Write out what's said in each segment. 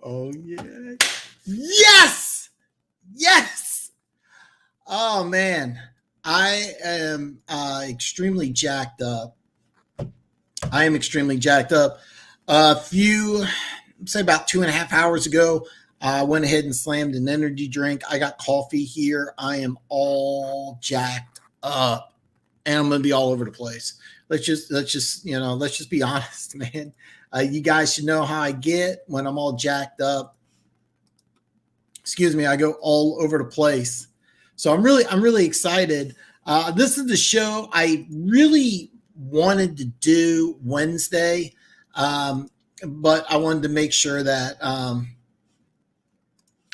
Oh, yeah. Yes! Yes! Oh, man. I am extremely jacked up. Say about 2.5 hours ago, I went ahead and slammed an energy drink. I got coffee here. I am all jacked up, and I'm going to be all over the place. Let's just be honest, man. You guys should know how I get when I'm all jacked up. Excuse me, I go all over the place. So I'm really excited. This is the show I really wanted to do Wednesday, but I wanted to make sure that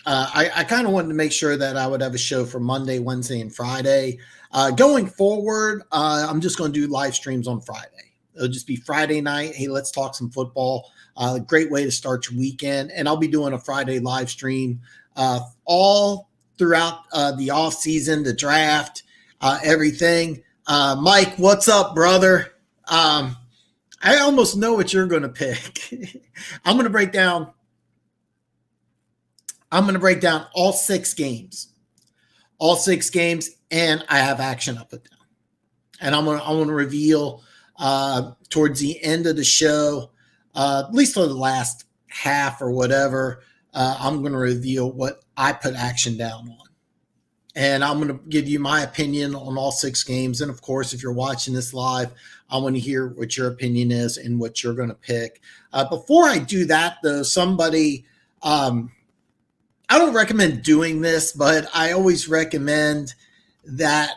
I kind of wanted to make sure that I would have a show for Monday, Wednesday, and Friday. Going forward, I'm just going to do live streams on Friday. It'll just be Friday night. Hey, let's talk some football. Great way to start your weekend. And I'll be doing a Friday live stream all throughout the off season, the draft, everything. Mike, what's up, brother? I almost know what you're going to pick. I'm going to break down all 6 games. And I have action up and down. And I want to reveal towards the end of the show, at least for the last half or whatever, I'm going to reveal what I put action down on. And I'm going to give you my opinion on all 6 games. And of course, if you're watching this live, I want to hear what your opinion is and what you're going to pick. Before I do that, though, I don't recommend doing this, but I always recommend that,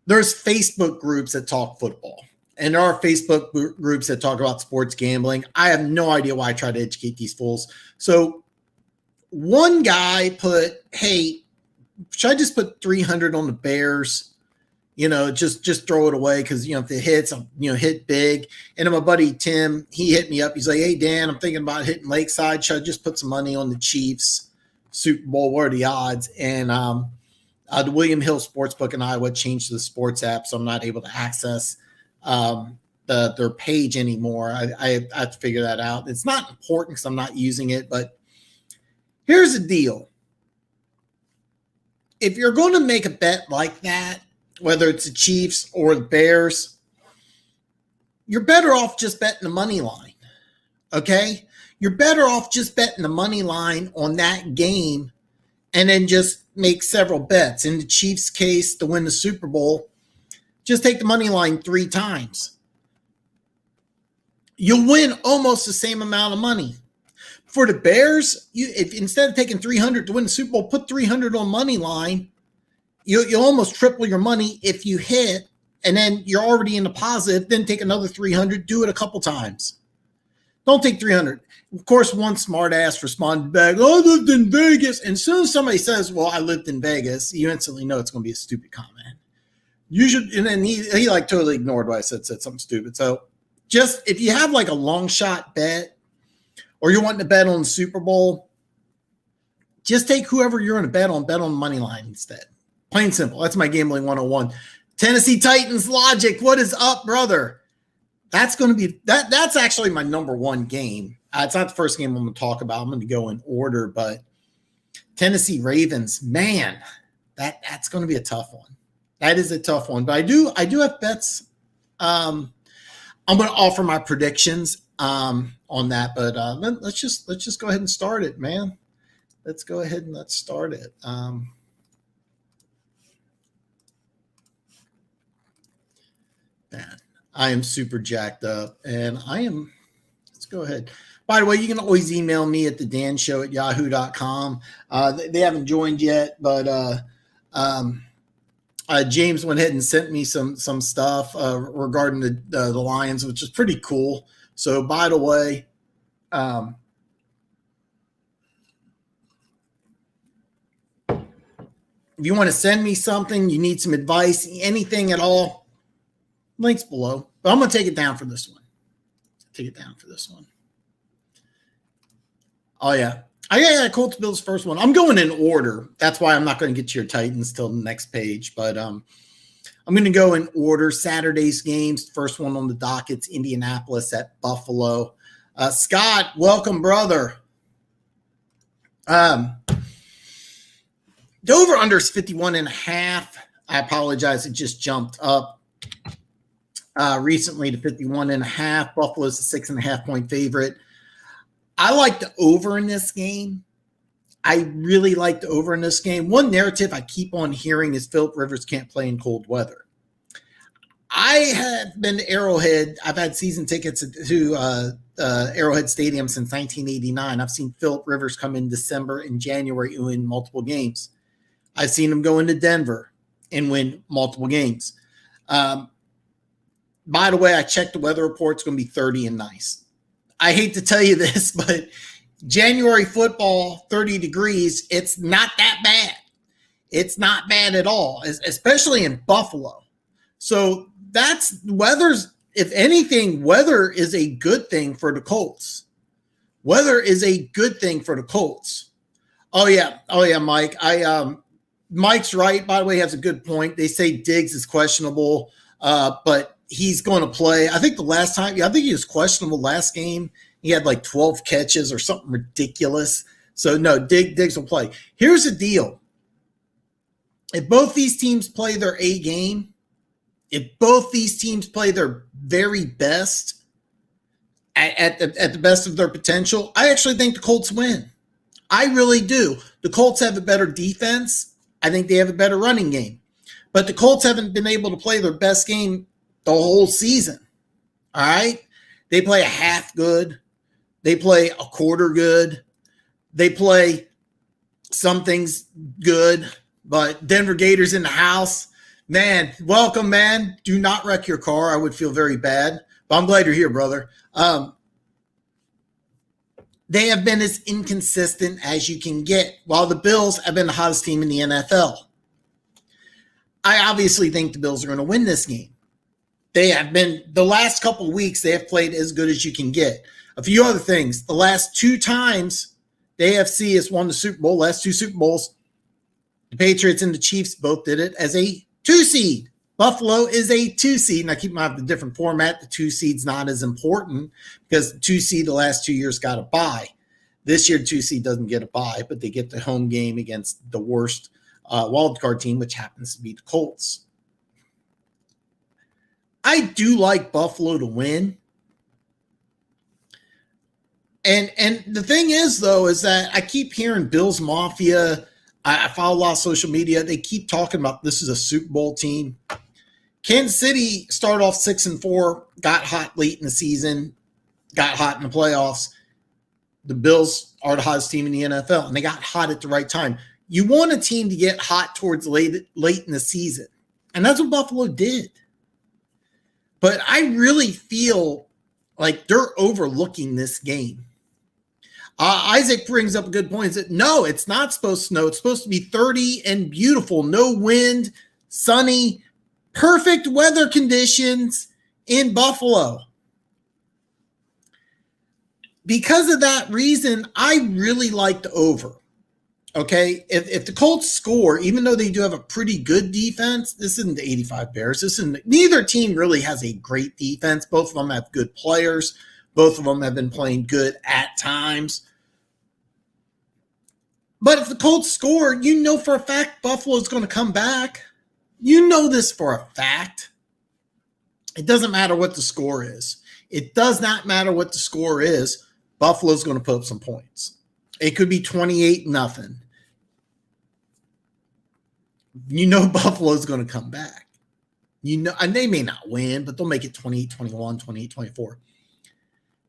there's Facebook groups that talk football, and there are Facebook groups that talk about sports gambling. I have no idea why I try to educate these fools. So one guy put, hey, should I just put 300 on the Bears? Just throw it away because, if it hits, hit big. And then my buddy Tim, he hit me up. He's like, hey, Dan, I'm thinking about hitting Lakeside. Should I just put some money on the Chiefs Super Bowl? What are the odds? And the William Hill Sportsbook in Iowa changed the sports app, so I'm not able to access their page anymore. I have to figure that out. It's not important because I'm not using it, but here's the deal. If you're going to make a bet like that, whether it's the Chiefs or the Bears, you're better off just betting the money line, okay? You're better off just betting the money line on that game and then just make several bets. In the Chiefs' case, to win the Super Bowl, just take the money line 3 times. You'll win almost the same amount of money. For the Bears, if instead of taking 300 to win the Super Bowl, put 300 on money line. You'll almost triple your money if you hit, and then you're already in the positive. Then take another 300. Do it a couple times. Don't take 300. Of course, one smart ass responded back, I lived in Vegas. And as soon as somebody says, well, I lived in Vegas, you instantly know it's going to be a stupid comment. You should, and then he like totally ignored what I said something stupid. So just if you have like a long shot bet or you're wanting to bet on the Super Bowl, just take whoever you're going to bet on the money line instead. Plain simple. That's my gambling 101. Tennessee Titans logic. What is up, brother? That's going to be that's actually my number 1 game. It's not the first game I'm going to talk about. I'm going to go in order, but Tennessee Ravens, man, that's going to be a tough one. That is a tough one. But I do have bets. I'm going to offer my predictions on that, but let's just go ahead and start it, man. Let's go ahead and let's start it. Man, I am super jacked up, and let's go ahead. By the way, you can always email me at thedanshow@yahoo.com. They haven't joined yet, but James went ahead and sent me some stuff regarding the Lions, which is pretty cool. So, by the way, if you want to send me something, you need some advice, anything at all, links below. But I'm going to take it down for this one. Oh, yeah. I got Colts Bills first one. I'm going in order. That's why I'm not going to get to your Titans till the next page. But I'm going to go in order. Saturday's games. First one on the docket's Indianapolis at Buffalo. Scott, welcome, brother. The over-under is 51.5. I apologize. It just jumped up recently to 51.5. Buffalo's a 6.5-point favorite. I like the over in this game. I really like the over in this game. One narrative I keep on hearing is Philip Rivers can't play in cold weather. I have been to Arrowhead. I've had season tickets to Arrowhead Stadium since 1989. I've seen Philip Rivers come in December and January and win multiple games. I've seen him go into Denver and win multiple games. By the way, I checked the weather report. It's going to be 30 and nice. I hate to tell you this, but January football, 30 degrees, it's not that bad. It's not bad at all, especially in Buffalo. So that's weather's, if anything, weather is a good thing for the Colts. Weather is a good thing for the Colts. Oh yeah, Mike. Mike's right, by the way, has a good point. They say Diggs is questionable, but he's going to play. I think he was questionable last game. He had like 12 catches or something ridiculous. So no, Diggs will play. Here's the deal. If both these teams play their A game, if both these teams play their very best at the best of their potential, I actually think the Colts win. I really do. The Colts have a better defense. I think they have a better running game. But the Colts haven't been able to play their best game the whole season. All right? They play a half good. They play a quarter good. They play some things good. But Denver Gators in the house. Man, welcome, man. Do not wreck your car. I would feel very bad. But I'm glad you're here, brother. They have been as inconsistent as you can get, while the Bills have been the hottest team in the NFL. I obviously think the Bills are going to win this game. They have been, the last couple of weeks, they have played as good as you can get. A few other things. The last two times the AFC has won the Super Bowl, last two Super Bowls, the Patriots and the Chiefs both did it as a 2 seed. Buffalo is a 2 seed. Now, keep in mind the different format. The 2 seed's not as important because the 2 seed the last 2 years got a bye. This year, 2 seed doesn't get a bye, but they get the home game against the worst wild card team, which happens to be the Colts. I do like Buffalo to win. And the thing is, though, is that I keep hearing Bills Mafia. I follow a lot of social media. They keep talking about this is a Super Bowl team. Kansas City started off 6-4, got hot late in the season, got hot in the playoffs. The Bills are the hottest team in the NFL, and they got hot at the right time. You want a team to get hot towards late in the season, and that's what Buffalo did. But I really feel like they're overlooking this game. Isaac brings up a good point. He said, no, it's not supposed to snow. It's supposed to be 30 and beautiful, no wind, sunny, perfect weather conditions in Buffalo. Because of that reason, I really like the over. Okay, if the Colts score, even though they do have a pretty good defense, this isn't the 85 Bears. Neither team really has a great defense. Both of them have good players. Both of them have been playing good at times. But if the Colts score, you know for a fact Buffalo's going to come back. You know this for a fact. It doesn't matter what the score is. It does not matter what the score is. Buffalo's going to put up some points. It could be 28-0. You know Buffalo's going to come back. You know, and they may not win, but they'll make it 28-21, 28-24.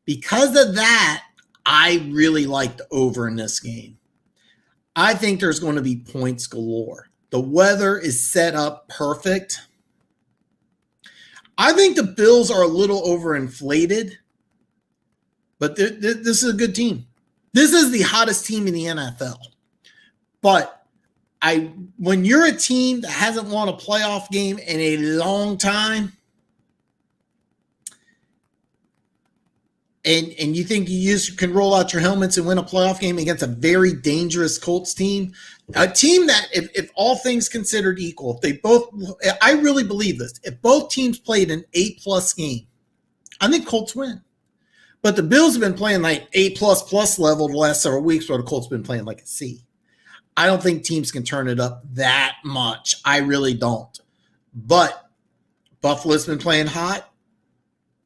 Because of that, I really like the over in this game. I think there's going to be points galore. The weather is set up perfect. I think the Bills are a little overinflated, but this is a good team. This is the hottest team in the NFL. But when you're a team that hasn't won a playoff game in a long time, and you think you can roll out your helmets and win a playoff game against a very dangerous Colts team, a team that, if all things considered equal, I really believe this, if both teams played an A+ game, I think Colts win. But the Bills have been playing like A++ level the last several weeks, where the Colts have been playing like a C. I don't think teams can turn it up that much. I really don't. But Buffalo's been playing hot.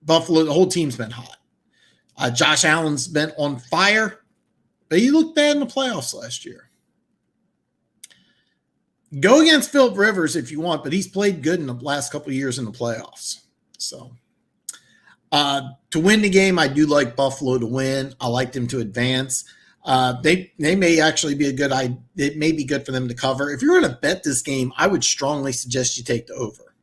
Buffalo, the whole team's been hot. Josh Allen's been on fire, but he looked bad in the playoffs last year. Go against Phillip Rivers if you want, but he's played good in the last couple of years in the playoffs. So to win the game, I do like Buffalo to win. I like them to advance. They may actually be it may be good for them to cover. If you're going to bet this game, I would strongly suggest you take the over.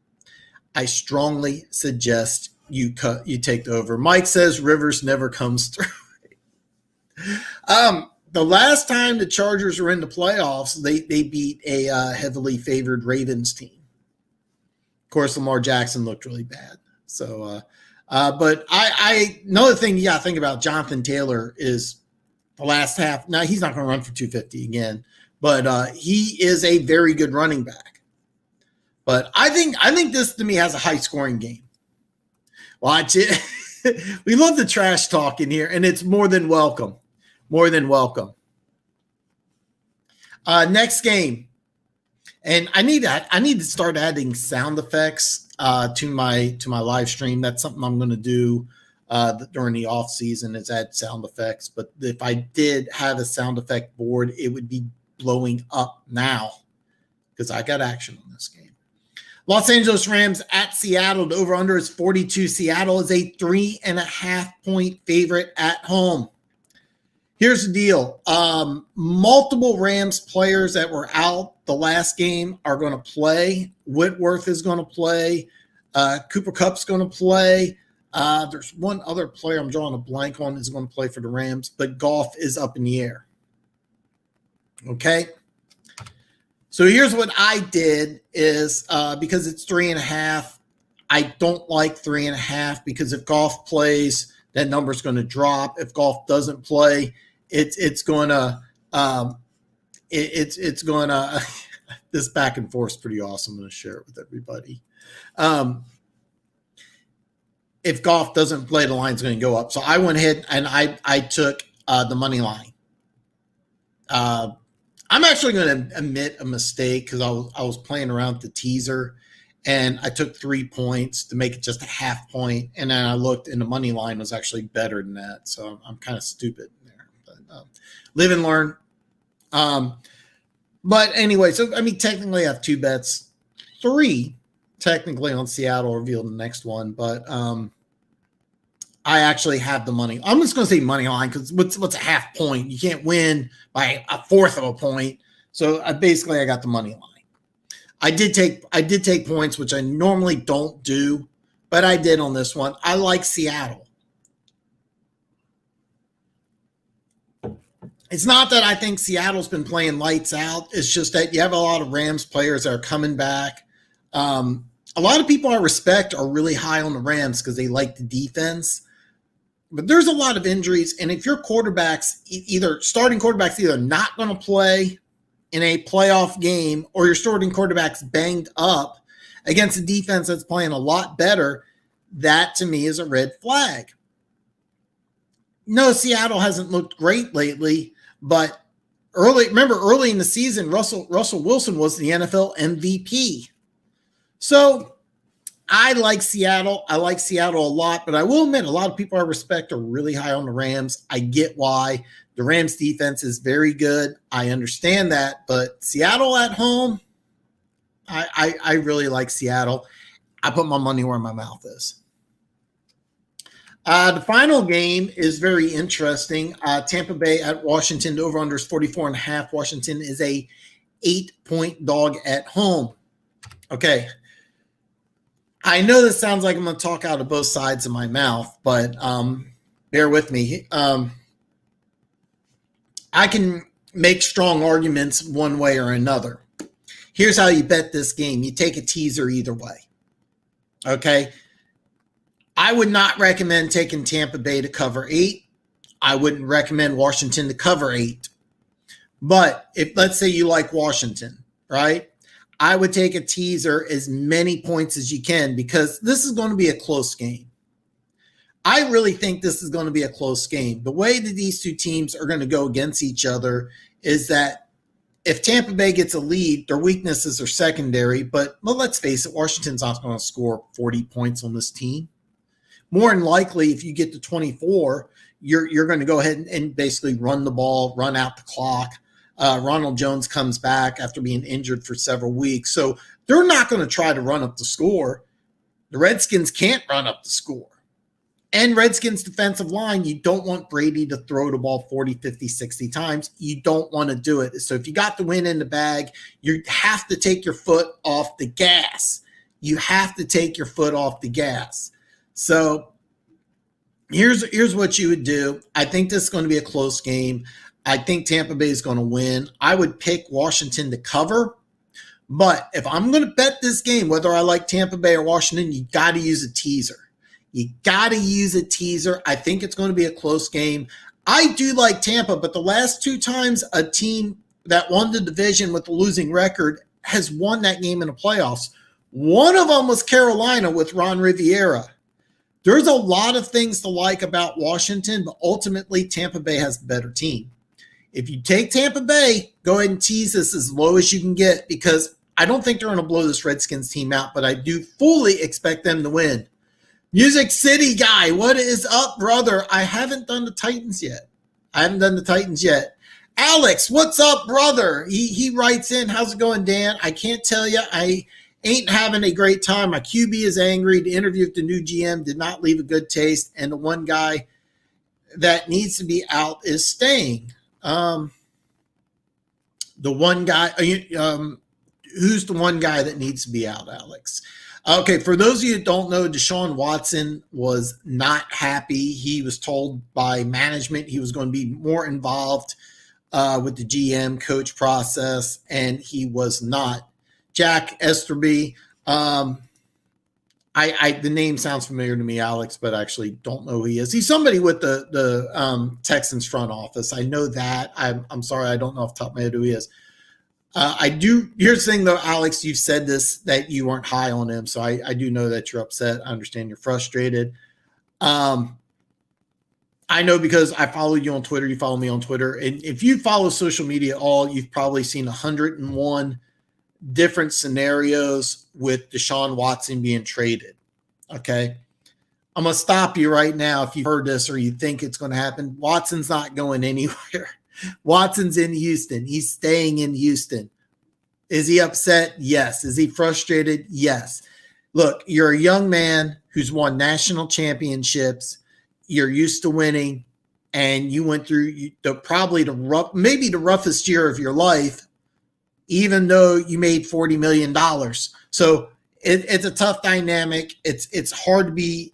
I strongly suggest you take the over. Mike says Rivers never comes through. The last time the Chargers were in the playoffs, they beat a heavily favored Ravens team. Of course, Lamar Jackson looked really bad. So, but another thing you got to think about, Jonathan Taylor, is the last half. Now, he's not going to run for 250 again, but he is a very good running back. But I think this to me has a high scoring game. Watch it. We love the trash talk in here, and it's more than welcome. More than welcome. Next game, and I need to start adding sound effects to my live stream. That's something I'm going to do during the off season, is add sound effects. But if I did have a sound effect board, it would be blowing up now because I got action on this game. Los Angeles Rams at Seattle. The over-under is 42. Seattle is a 3.5-point favorite at home. Here's the deal. Multiple Rams players that were out the last game are going to play. Whitworth is going to play. Cooper Kupp's going to play. There's one other player I'm drawing a blank on is going to play for the Rams, but Goff is up in the air. Okay? So here's what I did is because it's 3.5, I don't like 3.5 because if Goff plays, that number's going to drop. If Goff doesn't play, it's going to this back and forth is pretty awesome. I'm going to share it with everybody. If Goff doesn't play, the line's going to go up. So I went ahead and I took the money line. I'm actually going to admit a mistake because I was playing around with the teaser, and I took 3 points to make it just a half point, and then I looked, and the money line was actually better than that. So I'm kind of stupid there. But live and learn. But anyway, so I mean, technically I have 2 bets, 3 technically on Seattle. Reveal the next one, but I actually have the money. I'm just going to say money line because what's a half point? You can't win by a fourth of a point. So I got the money line. I did take points, which I normally don't do, but I did on this one. I like Seattle. It's not that I think Seattle's been playing lights out. It's just that you have a lot of Rams players that are coming back. A lot of people I respect are really high on the Rams because they like the defense. But there's a lot of injuries, and if your starting quarterback's either not going to play in a playoff game or your starting quarterback's banged up against a defense that's playing a lot better, that to me is a red flag. No, Seattle hasn't looked great lately, but early in the season, Russell Wilson was the NFL MVP. So I like Seattle. I like Seattle a lot, but I will admit a lot of people I respect are really high on the Rams. I get why. The Rams defense is very good. I understand that, but Seattle at home, I really like Seattle. I put my money where my mouth is. The final game is very interesting. Tampa Bay at Washington. The over-under is 44.5. Washington is a 8-point dog at home. Okay. I know this sounds like I'm going to talk out of both sides of my mouth, but bear with me. I can make strong arguments one way or another. Here's how you bet this game. You take a teaser either way. Okay? I would not recommend taking Tampa Bay to cover 8. I wouldn't recommend Washington to cover 8. But if, let's say you like Washington, right? I would take a teaser as many points as you can because this is going to be a close game. I really think this is going to be a close game. The way that these two teams are going to go against each other is that if Tampa Bay gets a lead, their weaknesses are secondary. But well, let's face it, Washington's not going to score 40 points on this team. More than likely, if you get to 24, you're going to go ahead and basically run the ball, run out the clock. Ronald Jones comes back after being injured for several weeks. So they're not going to try to run up the score. The Redskins can't run up the score. And Redskins defensive line, you don't want Brady to throw the ball 40, 50, 60 times. You don't want to do it. So if you got the win in the bag, you have to take your foot off the gas. You have to take your foot off the gas. So here's what you would do. I think this is going to be a close game. I think Tampa Bay is going to win. I would pick Washington to cover. But if I'm going to bet this game, whether I like Tampa Bay or Washington, you got to use a teaser. You got to use a teaser. I think it's going to be a close game. I do like Tampa, but the last two times a team that won the division with a losing record has won that game in the playoffs. One of them was Carolina with Ron Rivera. There's a lot of things to like about Washington, but ultimately Tampa Bay has the better team. If you take Tampa Bay, go ahead and tease this as low as you can get because I don't think they're going to blow this Redskins team out, but I do fully expect them to win. Music City guy, what is up, brother? I haven't done the Titans yet. Alex, what's up, brother? He writes in, how's it going, Dan? I can't tell you. I ain't having a great time. My QB is angry. The interview with the new GM did not leave a good taste, and the one guy that needs to be out is staying. The one guy, who's the one guy that needs to be out, Alex? Okay, for those of you that don't know, Deshaun Watson was not happy. He was told by management he was going to be more involved with the GM coach process, and he was not. Jack Esterby, the name sounds familiar to me, Alex, but I actually don't know who he is. He's somebody with the Texans front office. I know that. I'm sorry, I don't know off the top of my head who he is. I do. Here's the thing, though, Alex. You've said this that you weren't high on him, so I do know that you're upset. I understand you're frustrated. I know because I follow you on Twitter. You follow me on Twitter, and if you follow social media at all, you've probably seen 101 different scenarios with Deshaun Watson being traded. Okay, I'm gonna stop you right now if you've heard this or you think it's going to happen. Watson's not going anywhere. Watson's in Houston. He's staying in Houston. Is he upset? Yes. Is he frustrated? Yes. Look, you're a young man who's won national championships. You're used to winning, and you went through maybe the roughest year of your life, even though you made $40 million. So it's a tough dynamic. It's hard to be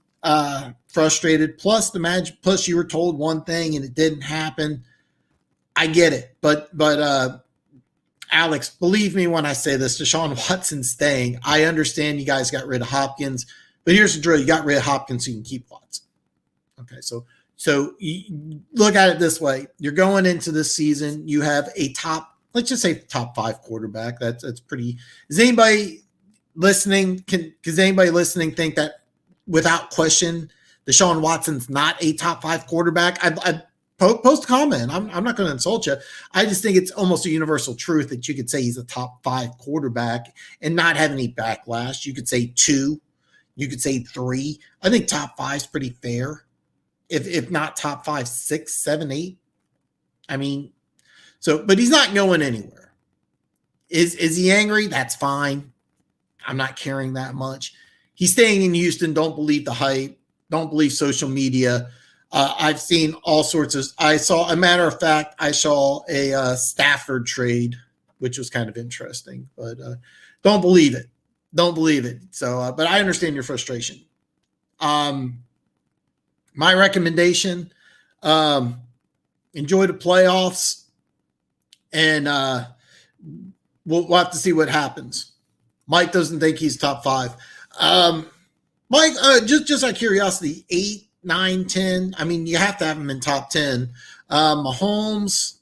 frustrated. Plus you were told one thing and it didn't happen. I get it, but Alex, believe me when I say this, Deshaun Watson's staying. I understand you guys got rid of Hopkins, but here's the drill: you got rid of Hopkins, so you can keep Watson. Okay, so you look at it this way: you're going into this season, you have a let's just say top 5 quarterback. That's pretty. Does anybody listening think that without question, Deshaun Watson's not a top 5 quarterback? I post a comment. I'm not going to insult you. I just think it's almost a universal truth that you could say he's a top 5 quarterback and not have any backlash. You could say 2. You could say 3. I think top 5 is pretty fair. If not top 5, 6, 7, 8. I mean, but he's not going anywhere. Is he angry? That's fine. I'm not caring that much. He's staying in Houston. Don't believe the hype. Don't believe social media. I've seen all sorts of. I saw a Stafford trade, which was kind of interesting, but don't believe it. Don't believe it. So, but I understand your frustration. My recommendation: enjoy the playoffs, and we'll have to see what happens. Mike doesn't think he's top 5. Mike, just out of curiosity, 8, 9, 10. I mean, you have to have him in top 10. Mahomes,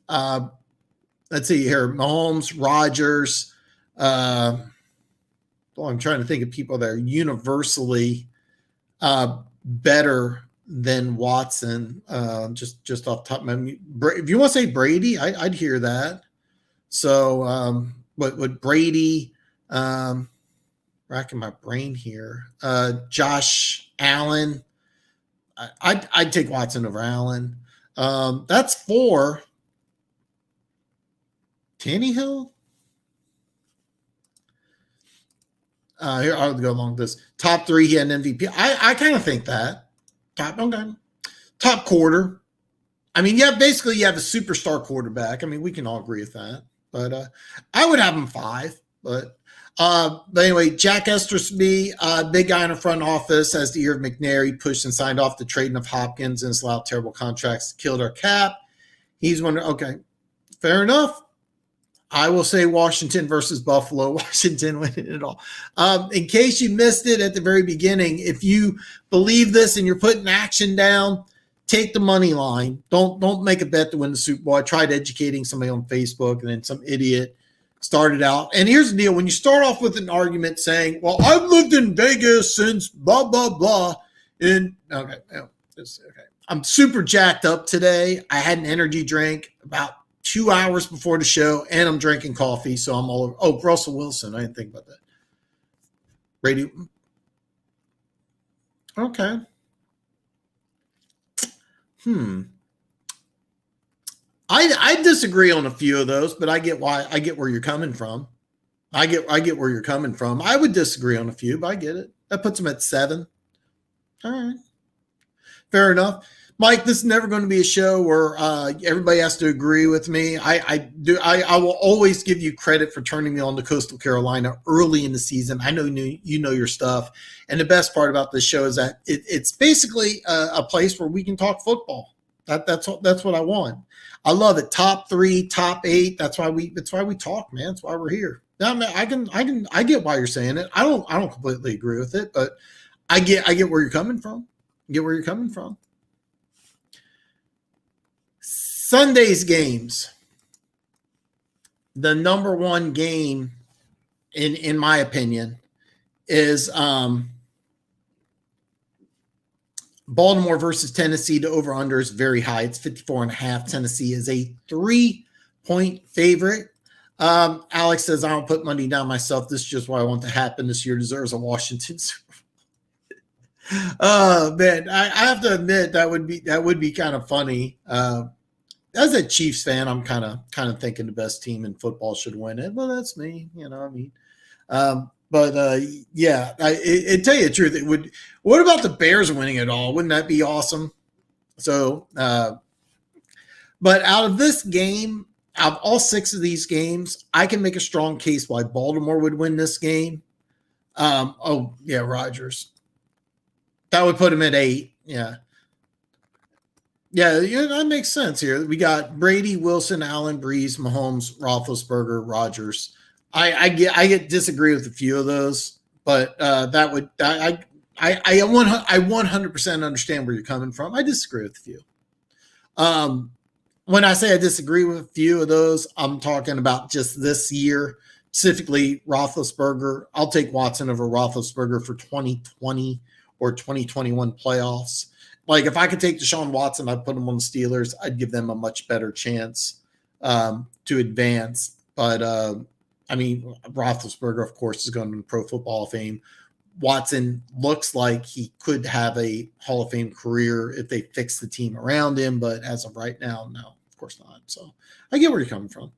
let's see here. Mahomes, Rodgers. I'm trying to think of people that are universally better than Watson. Just off the top of my head. If you want to say Brady, I'd hear that. So, but Brady, racking my brain here. Josh Allen. I'd take Watson over Allen. That's 4. Tannehill. Here I'll go along with this. Top 3, he had an MVP. I kind of think that. Top quarter. I mean, basically you have a superstar quarterback. I mean, we can all agree with that. But I would have him 5. But anyway, Jack Esterby, big guy in the front office, as the year of McNair, pushed and signed off the trading of Hopkins and has allowed terrible contracts, killed our cap. He's wondering, okay, fair enough. I will say Washington versus Buffalo. Washington winning it all. In case you missed it at the very beginning, if you believe this and you're putting action down, take the money line. Don't make a bet to win the Super Bowl. I tried educating somebody on Facebook, and then some idiot started out. And here's the deal. When you start off with an argument saying, well, I've lived in Vegas since blah, blah, blah. Okay. I'm super jacked up today. I had an energy drink about 2 hours before the show, and I'm drinking coffee, so I'm all over. Oh, Russell Wilson. I didn't think about that. Radio. Okay. I disagree on a few of those, but I get where you're coming from. I get where you're coming from. I would disagree on a few, but I get it. That puts them at 7. All right. Fair enough. Mike, this is never going to be a show where everybody has to agree with me. I will always give you credit for turning me on to Coastal Carolina early in the season. I know you know your stuff. And the best part about this show is that it's basically a place where we can talk football. That's what I want. I love it. Top 3, top 8. That's why we talk, man. That's why we're here. Now, I get why you're saying it. I don't completely agree with it, but I get where you're coming from. Sunday's games. The number one game, in my opinion, is Baltimore versus Tennessee. The over-under is very high. It's 54.5. Tennessee is a 3-point favorite. Alex says, I don't put money down myself. This is just what I want to happen. This year deserves a Washington Super Bowl. Oh, man. I have to admit that would be kind of funny. As a Chiefs fan, I'm kind of thinking the best team in football should win it. Well, that's me, I mean. Yeah, I tell you the truth, it would. What about the Bears winning it all? Wouldn't that be awesome? So, but out of this game, out of all 6 of these games, I can make a strong case why Baltimore would win this game. Oh yeah, Rodgers. That would put him at 8. Yeah. Yeah, that makes sense here. We got Brady, Wilson, Allen, Breeze, Mahomes, Roethlisberger, Rodgers. I disagree with a few of those, but that would I 100% understand where you're coming from. I disagree with a few. When I say I disagree with a few of those, I'm talking about just this year, specifically Roethlisberger. I'll take Watson over Roethlisberger for 2020 or 2021 playoffs. Like, if I could take Deshaun Watson, I'd put him on the Steelers. I'd give them a much better chance to advance. But, I mean, Roethlisberger, of course, is going to the Pro Football Hall of Fame. Watson looks like he could have a Hall of Fame career if they fix the team around him. But as of right now, no, of course not. So I get where you're coming from.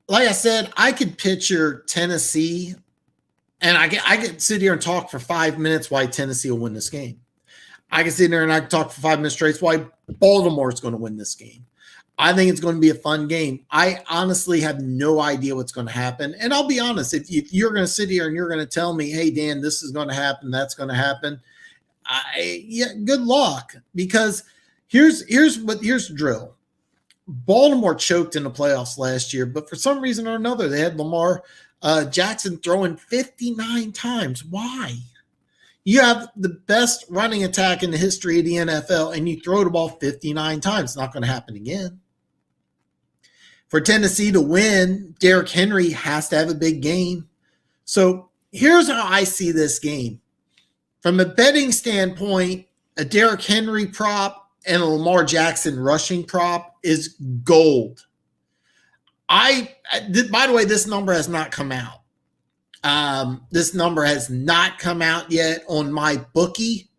Like I said, I could picture Tennessee. And I could sit here and talk for 5 minutes why Tennessee will win this game. I can sit there and I can talk for 5 minutes straight why Baltimore is going to win this game. I think it's going to be a fun game. I honestly have no idea what's going to happen. And I'll be honest, if you're going to sit here and you're going to tell me, hey, Dan, this is going to happen, that's going to happen, good luck. Because here's the drill. Baltimore choked in the playoffs last year, but for some reason or another, they had Lamar Jackson throwing 59 times. Why? You have the best running attack in the history of the NFL, and you throw the ball 59 times. It's not going to happen again. For Tennessee to win, Derrick Henry has to have a big game. So here's how I see this game. From a betting standpoint, a Derrick Henry prop and a Lamar Jackson rushing prop is gold. By the way, this number has not come out. This number has not come out yet on my bookie,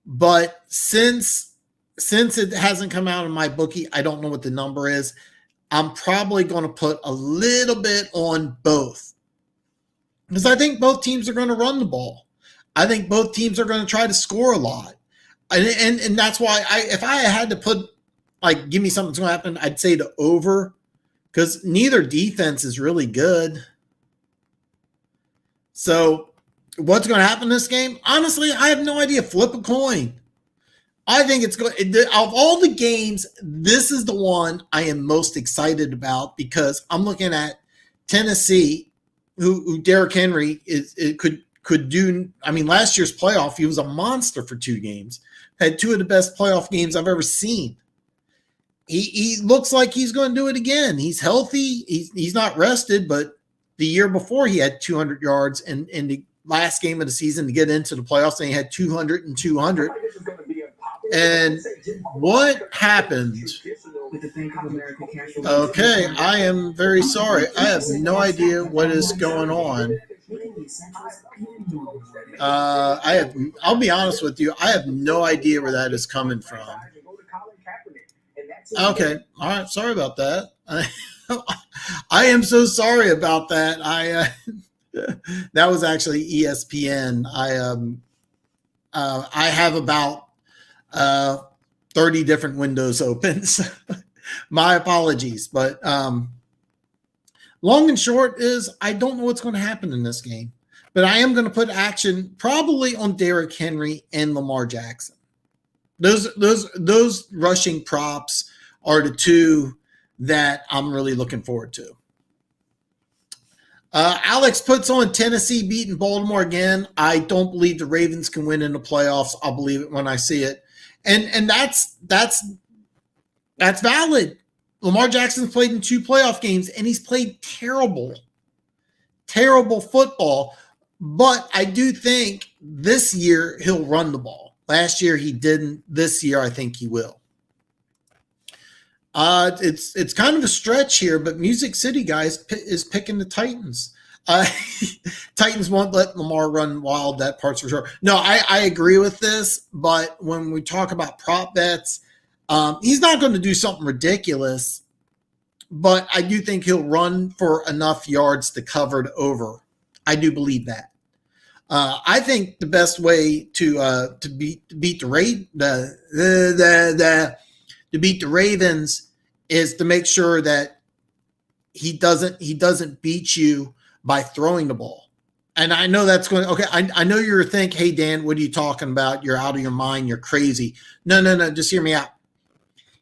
but since it hasn't come out on my bookie, I don't know what the number is. I'm probably going to put a little bit on both because I think both teams are going to run the ball. I think both teams are going to try to score a lot, and that's why if I had to put give me something that's going to happen, I'd say the over because neither defense is really good. So what's going to happen in this game? Honestly, I have no idea. Flip a coin. I think it's going of all the games, this is the one I am most excited about because I'm looking at Tennessee, who Derrick Henry could do. I mean, last year's playoff, he was a monster for 2 games. Had 2 of the best playoff games I've ever seen. He looks like he's going to do it again. He's healthy. He's not rested, but the year before he had 200 yards in the last game of the season to get into the playoffs, and he had 200 and 200. And what happened? Okay, I am very sorry. I have no idea what is going on. I'll be honest with you. I have no idea where that is coming from. Okay. All right. Sorry about that. I am so sorry about that. That was actually ESPN. I have about 30 different windows open. So my apologies. But long and short is I don't know what's going to happen in this game. But I am going to put action probably on Derrick Henry and Lamar Jackson. Those rushing props are the 2 that I'm really looking forward to. Alex puts on Tennessee beating Baltimore again. I don't believe the Ravens can win in the playoffs. I'll believe it when I see it. And that's valid. Lamar Jackson's played in 2 playoff games, and he's played terrible football. But I do think this year he'll run the ball. Last year he didn't. This year I think he will. It's kind of a stretch here, but Music City guys is picking the Titans. Titans won't let Lamar run wild. That part's for sure. No, I agree with this, but when we talk about prop bets, he's not going to do something ridiculous, but I do think he'll run for enough yards to cover it over. I do believe that. I think the best way to beat the Ravens is to make sure that he doesn't beat you by throwing the ball. And I know that's going to, okay, I know you're thinking, hey, Dan, what are you talking about? You're out of your mind. You're crazy. No, just hear me out.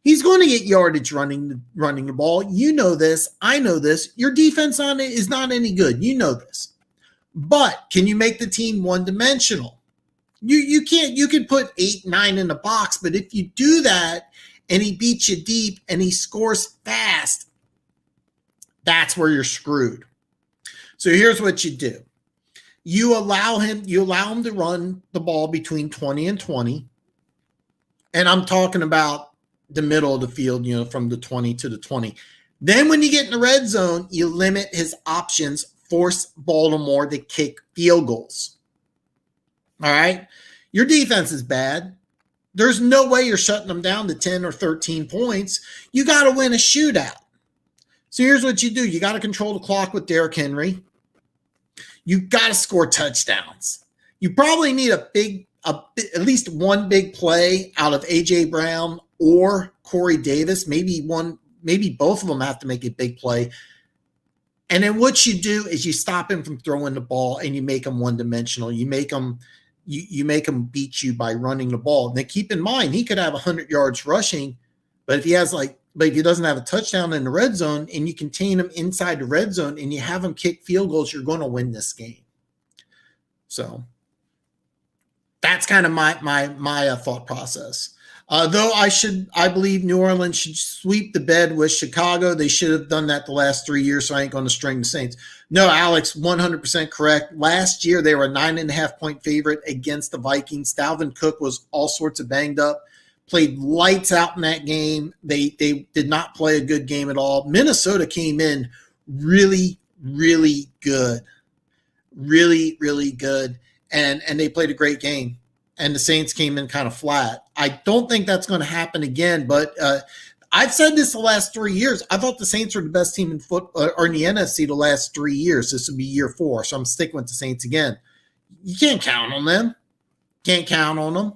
He's going to get yardage running the ball. You know this. I know this. Your defense on it is not any good. You know this. But can you make the team one-dimensional? You can't. You can put 8, 9 in the box, but if you do that and he beats you deep and he scores fast, that's where you're screwed. So here's what you do. You allow him to run the ball between 20 and 20. And I'm talking about the middle of the field, from the 20 to the 20. Then when you get in the red zone, you limit his options, force Baltimore to kick field goals. All right? Your defense is bad. There's no way you're shutting them down to 10 or 13 points. You got to win a shootout. So here's what you do. You got to control the clock with Derrick Henry. You got to score touchdowns. You probably need at least one big play out of A.J. Brown or Corey Davis. Maybe both of them have to make a big play. And then what you do is you stop him from throwing the ball and you make him one-dimensional. You make him beat you by running the ball. Now keep in mind, he could have 100 yards rushing, but if he doesn't have a touchdown in the red zone and you contain him inside the red zone and you have him kick field goals, you're going to win this game. So That's kind of my thought process. Though I believe New Orleans should sweep the bed with Chicago. They should have done that the last 3 years, so I ain't going to string the Saints. No, Alex, 100% correct. Last year, they were a 9.5-point favorite against the Vikings. Dalvin Cook was all sorts of banged up, played lights out in that game. They did not play a good game at all. Minnesota came in really, really good. Really, really good. And they played a great game. And the Saints came in kind of flat. I don't think that's going to happen again, but I've said this the last 3 years. I thought the Saints were the best team in football or in the NFC the last 3 years. This would be year 4, so I'm sticking with the Saints again. You can't count on them. Can't count on them.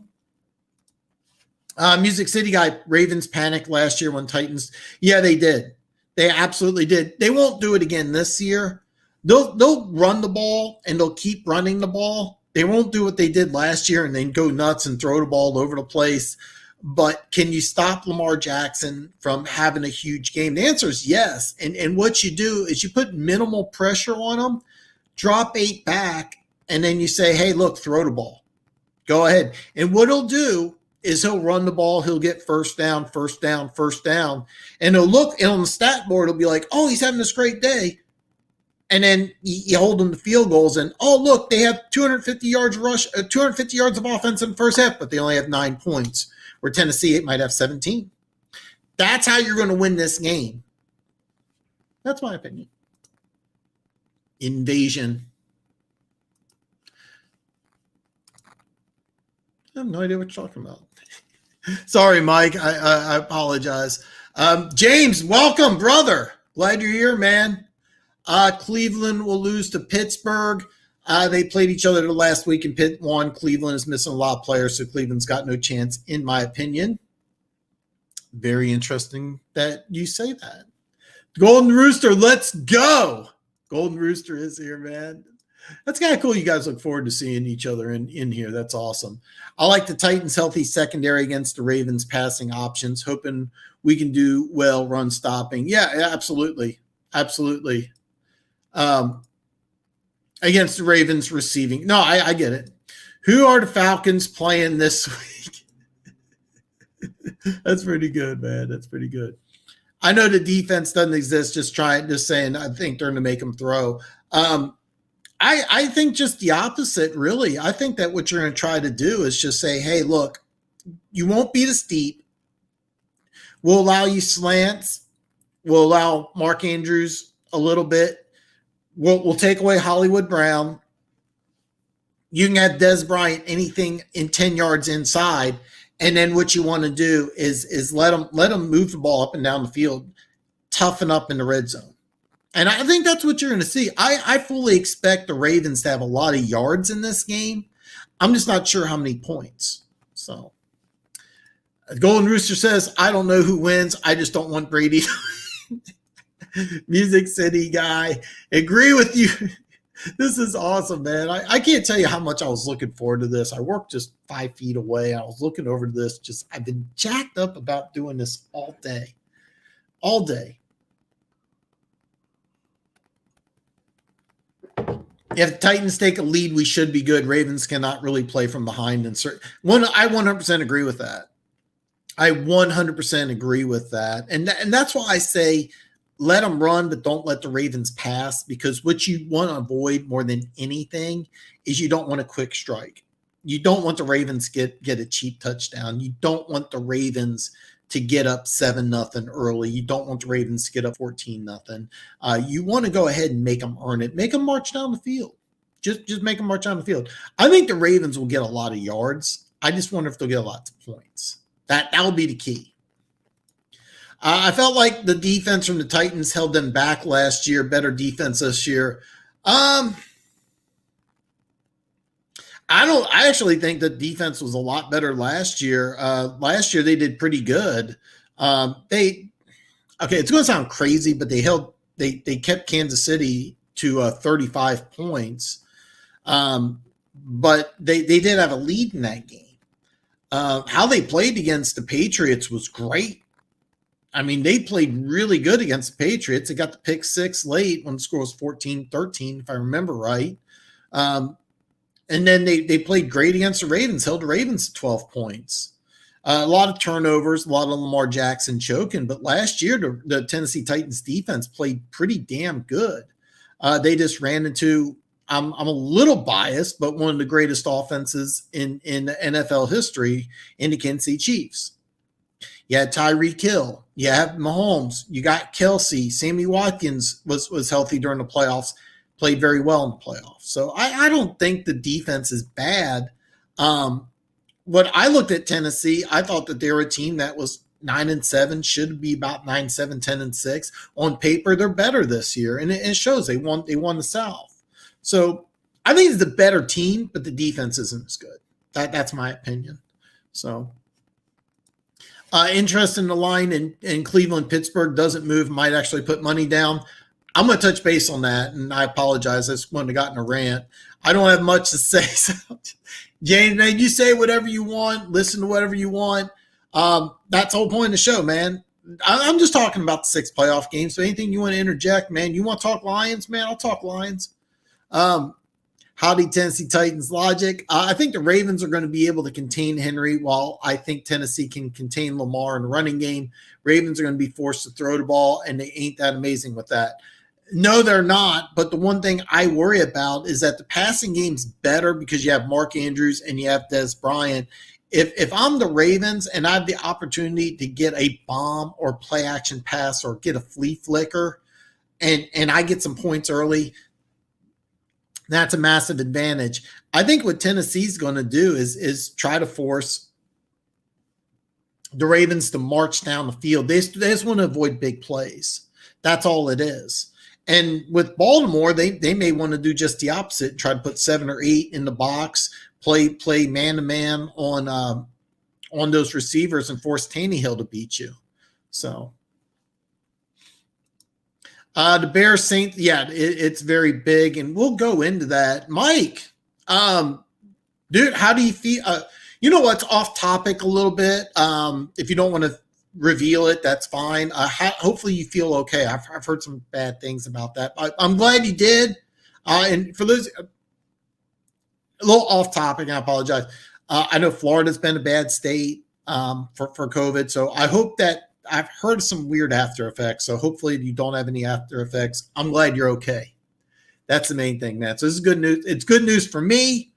Music City guy, Ravens panicked last year when Titans. Yeah, they did. They absolutely did. They won't do it again this year. They'll run the ball and they'll keep running the ball. They won't do what they did last year and then go nuts and throw the ball all over the place. But can you stop Lamar Jackson from having a huge game? The answer is yes. And what you do is you put minimal pressure on him, drop 8 back, and then you say, hey, look, throw the ball. Go ahead. And what he'll do is he'll run the ball. He'll get first down. And he'll look, and on the stat board, it'll be like, oh, he's having this great day. And then you hold them to field goals, and oh look, they have 250 yards of offense in the first half, but they only have 9 points. Where Tennessee might have 17. That's how you're going to win this game. That's my opinion. Invasion. I have no idea what you're talking about. Sorry, Mike. I apologize. James, welcome, brother. Glad you're here, man. Cleveland will lose to Pittsburgh. They played each other the last week and Pitt won. Cleveland is missing a lot of players, so Cleveland's got no chance, in my opinion. Very interesting that you say that. Golden Rooster, let's go. Golden Rooster is here, man. That's kind of cool. You guys look forward to seeing each other in here. That's awesome. I like the Titans' healthy secondary against the Ravens' passing options, hoping we can do well run stopping. Yeah, absolutely. Absolutely. Against the Ravens receiving. No, I get it. Who are the Falcons playing this week? That's pretty good, man. That's pretty good. I know the defense doesn't exist. Just saying, I think they're going to make them throw. I think just the opposite, really. I think that what you're going to try to do is just say, hey, look, you won't beat us deep. We'll allow you slants. We'll allow Mark Andrews a little bit. We'll take away Hollywood Brown. You can have Des Bryant anything in 10 yards inside, and then what you want to do is let them move the ball up and down the field, toughen up in the red zone. And I think that's what you're going to see. I fully expect the Ravens to have a lot of yards in this game. I'm just not sure how many points. So, Golden Rooster says, I don't know who wins. I just don't want Brady. Music City guy, agree with you. This is awesome, man. I can't tell you how much I was looking forward to this. I worked just 5 feet away. I was looking over to this. I've been jacked up about doing this all day. If the Titans take a lead, we should be good. Ravens cannot really play from behind. I 100% agree with that. I 100% agree with that. And that's why I say let them run, but don't let the Ravens pass, because what you want to avoid more than anything is you don't want a quick strike. You don't want the Ravens get a cheap touchdown. You don't want the Ravens to get up 7-0 early. You don't want the Ravens to get up 14-0. You want to go ahead and make them earn it. Make them march down the field. Just make them march down the field. I think the Ravens will get a lot of yards. I just wonder if they'll get lots of points. That will be the key. I felt like the defense from the Titans held them back last year. Better defense this year. I actually think the defense was a lot better last year. Last year they did pretty good. It's going to sound crazy, but they kept Kansas City to 35 points. But they did have a lead in that game. How they played against the Patriots was great. I mean, they played really good against the Patriots. They got the pick 6 late when the score was 14-13, if I remember right. And And then they played great against the Ravens, held the Ravens to 12 points. A lot of turnovers, a lot of Lamar Jackson choking. But last year, the Tennessee Titans defense played pretty damn good. They just ran into, I'm a little biased, but one of the greatest offenses in NFL history in the Kansas City Chiefs. You had Tyreek Hill. You have Mahomes. You got Kelsey. Sammy Watkins was healthy during the playoffs, played very well in the playoffs. So I don't think the defense is bad. When I looked at Tennessee, I thought that they were a team that was 9-7, should be about 9-7, 10-6. On paper, they're better this year, and it shows. They won the South. So I think it's the better team, but the defense isn't as good. That's my opinion. So interest in the line in Cleveland, Pittsburgh doesn't move, might actually put money down. I'm going to touch base on that, and I apologize. I just wouldn't have gotten a rant. I don't have much to say. So, James, man, you say whatever you want, listen to whatever you want. That's the whole point of the show, man. I'm just talking about the 6 playoff games. So anything you want to interject, man, you want to talk Lions, man, I'll talk Lions. Howdy, Tennessee Titans logic. I think the Ravens are going to be able to contain Henry, while I think Tennessee can contain Lamar in the running game. Ravens are going to be forced to throw the ball, and they ain't that amazing with that. No, they're not. But the one thing I worry about is that the passing game's better because you have Mark Andrews and you have Des Bryant. If I'm the Ravens and I have the opportunity to get a bomb or play action pass or get a flea flicker and I get some points early, that's a massive advantage. I think what Tennessee's going to do is try to force the Ravens to march down the field. They just want to avoid big plays. That's all it is. And with Baltimore, they may want to do just the opposite, try to put 7 or 8 in the box, play man-to-man on those receivers and force Tannehill to beat you. So the Bears Saints, yeah, it's very big, and we'll go into that. Mike, dude, how do you feel? You know what's off topic a little bit. If you don't want to reveal it, that's fine. Hopefully you feel okay. I've heard some bad things about that. I'm glad you did. And for those, a little off topic, I apologize. I know Florida's been a bad state for COVID, so I hope that I've heard some weird after effects. So hopefully you don't have any after effects. I'm glad you're okay. That's the main thing, man. So this is good news. It's good news for me,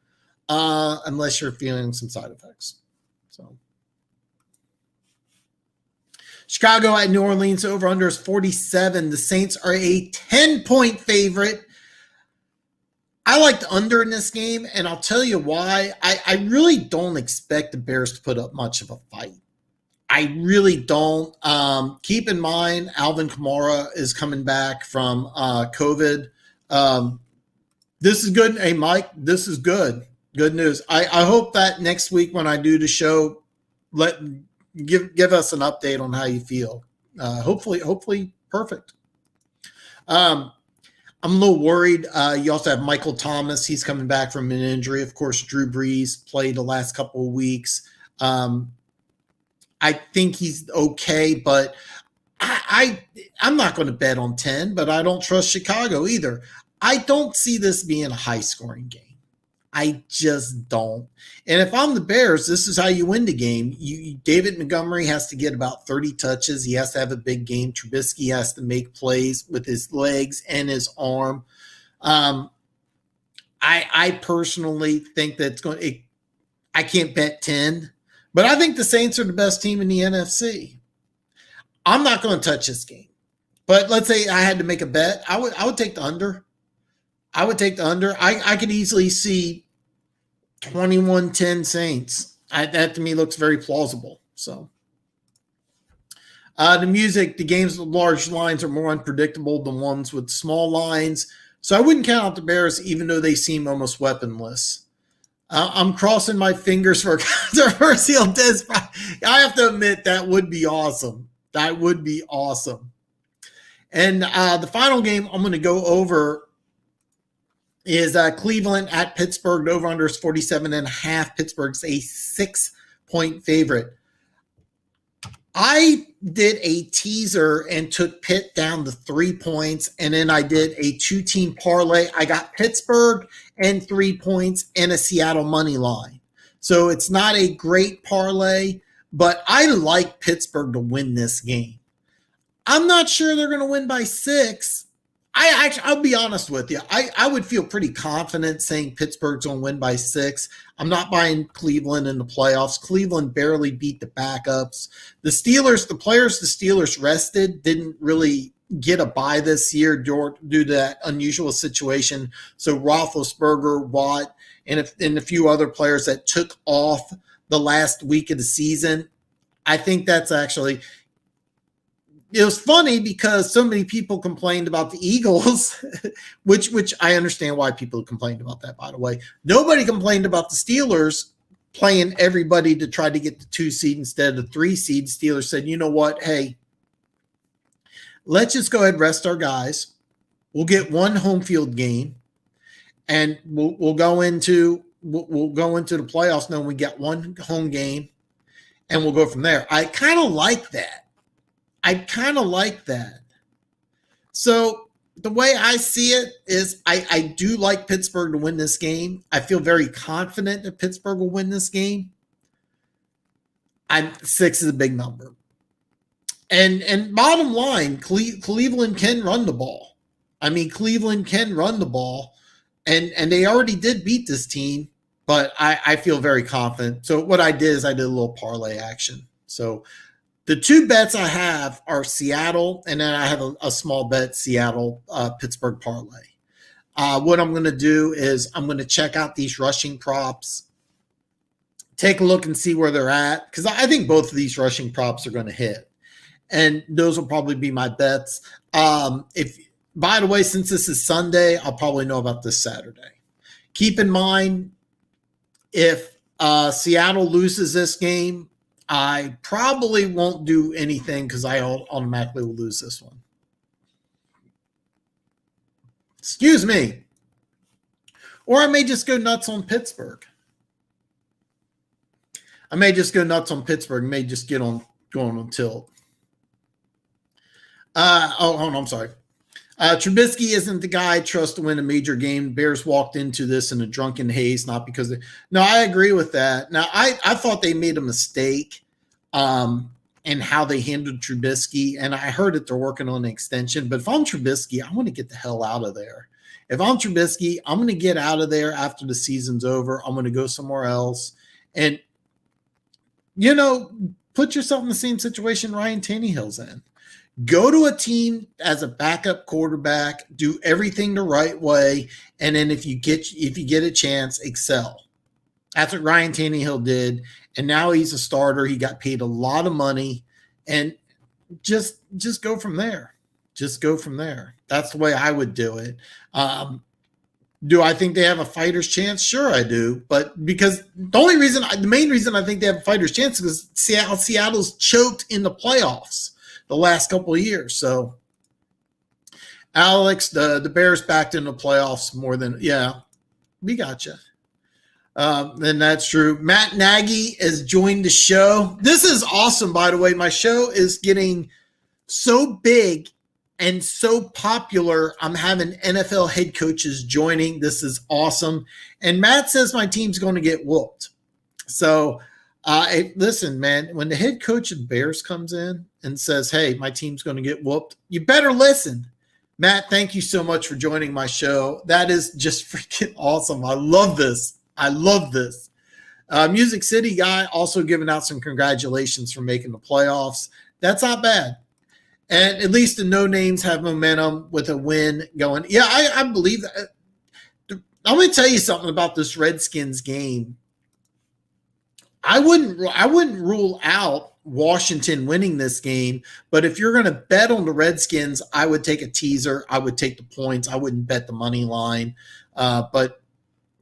unless you're feeling some side effects. So Chicago at New Orleans, over under is 47. The Saints are a 10-point favorite. I like the under in this game, and I'll tell you why. I really don't expect the Bears to put up much of a fight. I really don't. Keep in mind, Alvin Kamara is coming back from COVID. This is good. Hey, Mike, this is good. Good news. I hope that next week when I do the show, give us an update on how you feel. Hopefully perfect. I'm a little worried. You also have Michael Thomas. He's coming back from an injury. Of course, Drew Brees played the last couple of weeks. I think he's okay, but I'm not going to bet on 10, but I don't trust Chicago either. I don't see this being a high-scoring game. I just don't. And if I'm the Bears, this is how you win the game. David Montgomery has to get about 30 touches. He has to have a big game. Trubisky has to make plays with his legs and his arm. I personally think that's I can't bet 10, but I think the Saints are the best team in the NFC. I'm not going to touch this game. But let's say I had to make a bet. I would take the under. I would take the under. I could easily see 21-10 Saints. That to me looks very plausible. So the games with large lines are more unpredictable than ones with small lines. So I wouldn't count out the Bears, even though they seem almost weaponless. I'm crossing my fingers for a controversial test. I have to admit, that would be awesome. That would be awesome. And the final game I'm going to go over is Cleveland at Pittsburgh. Over under is 47.5. Pittsburgh's a 6-point favorite. I did a teaser and took Pitt down to 3 points, and then I did a 2-team parlay. I got Pittsburgh and 3 points and a Seattle money line. So it's not a great parlay, but I like Pittsburgh to win this game. I'm not sure they're going to win by 6. I'll be honest with you. I would feel pretty confident saying Pittsburgh's going to win by 6. I'm not buying Cleveland in the playoffs. Cleveland barely beat the backups. The Steelers, the players the Steelers rested didn't really get a bye this year due to that unusual situation. So Roethlisberger, Watt, and a few other players that took off the last week of the season. I think that's actually – it was funny because so many people complained about the Eagles, which I understand why people complained about that, by the way. Nobody complained about the Steelers playing everybody to try to get the 2 seed instead of the 3 seed. Steelers said, you know what? Hey, let's just go ahead and rest our guys. We'll get one home field game, and we'll go into the playoffs knowing we get one home game, and we'll go from there. I kind of like that. So the way I see it is I do like Pittsburgh to win this game. I feel very confident that Pittsburgh will win this game. 6 is a big number. And bottom line, Cleveland can run the ball. I mean, Cleveland can run the ball, and they already did beat this team, but I feel very confident. So what I did is I did a little parlay action. So the 2 bets I have are Seattle, and then I have a small bet, Seattle, Pittsburgh parlay. What I'm going to do is I'm going to check out these rushing props, take a look and see where they're at, because I think both of these rushing props are going to hit. And those will probably be my bets. By the way, since this is Sunday, I'll probably know about this Saturday. Keep in mind, if Seattle loses this game, I probably won't do anything because I automatically will lose this one. Excuse me. Or I may just go nuts on Pittsburgh. May just get on going on tilt. Hold on, I'm sorry. Trubisky isn't the guy I trust to win a major game. Bears walked into this in a drunken haze, not because no, I agree with that. Now, I thought they made a mistake in how they handled Trubisky, and I heard that they're working on an extension. But if I'm Trubisky, I want to get the hell out of there. If I'm Trubisky, I'm going to get out of there after the season's over. I'm going to go somewhere else. And, put yourself in the same situation Ryan Tannehill's in. Go to a team as a backup quarterback, do everything the right way, and then if you get a chance, excel. That's what Ryan Tannehill did, and now he's a starter. He got paid a lot of money, and just go from there. Just go from there. That's the way I would do it. Do I think they have a fighter's chance? Sure, I do. But because the main reason I think they have a fighter's chance is because Seattle's choked in the playoffs the last couple of years. So, Alex, the Bears backed in the playoffs more than, we got you. And that's true. Matt Nagy has joined the show. This is awesome, by the way. My show is getting so big and so popular. I'm having NFL head coaches joining. This is awesome. And Matt says my team's going to get whooped. So, listen, man, when the head coach of the Bears comes in and says, hey, my team's going to get whooped, you better listen. Matt, thank you so much for joining my show. That is just freaking awesome. I love this. Music City guy also giving out some congratulations for making the playoffs. That's not bad. And at least the no names have momentum with a win going. Yeah, I believe that. I'm going to tell you something about this Redskins game. I wouldn't rule out Washington winning this game, but if you're going to bet on the Redskins, I would take a teaser. I would take the points. I wouldn't bet the money line. But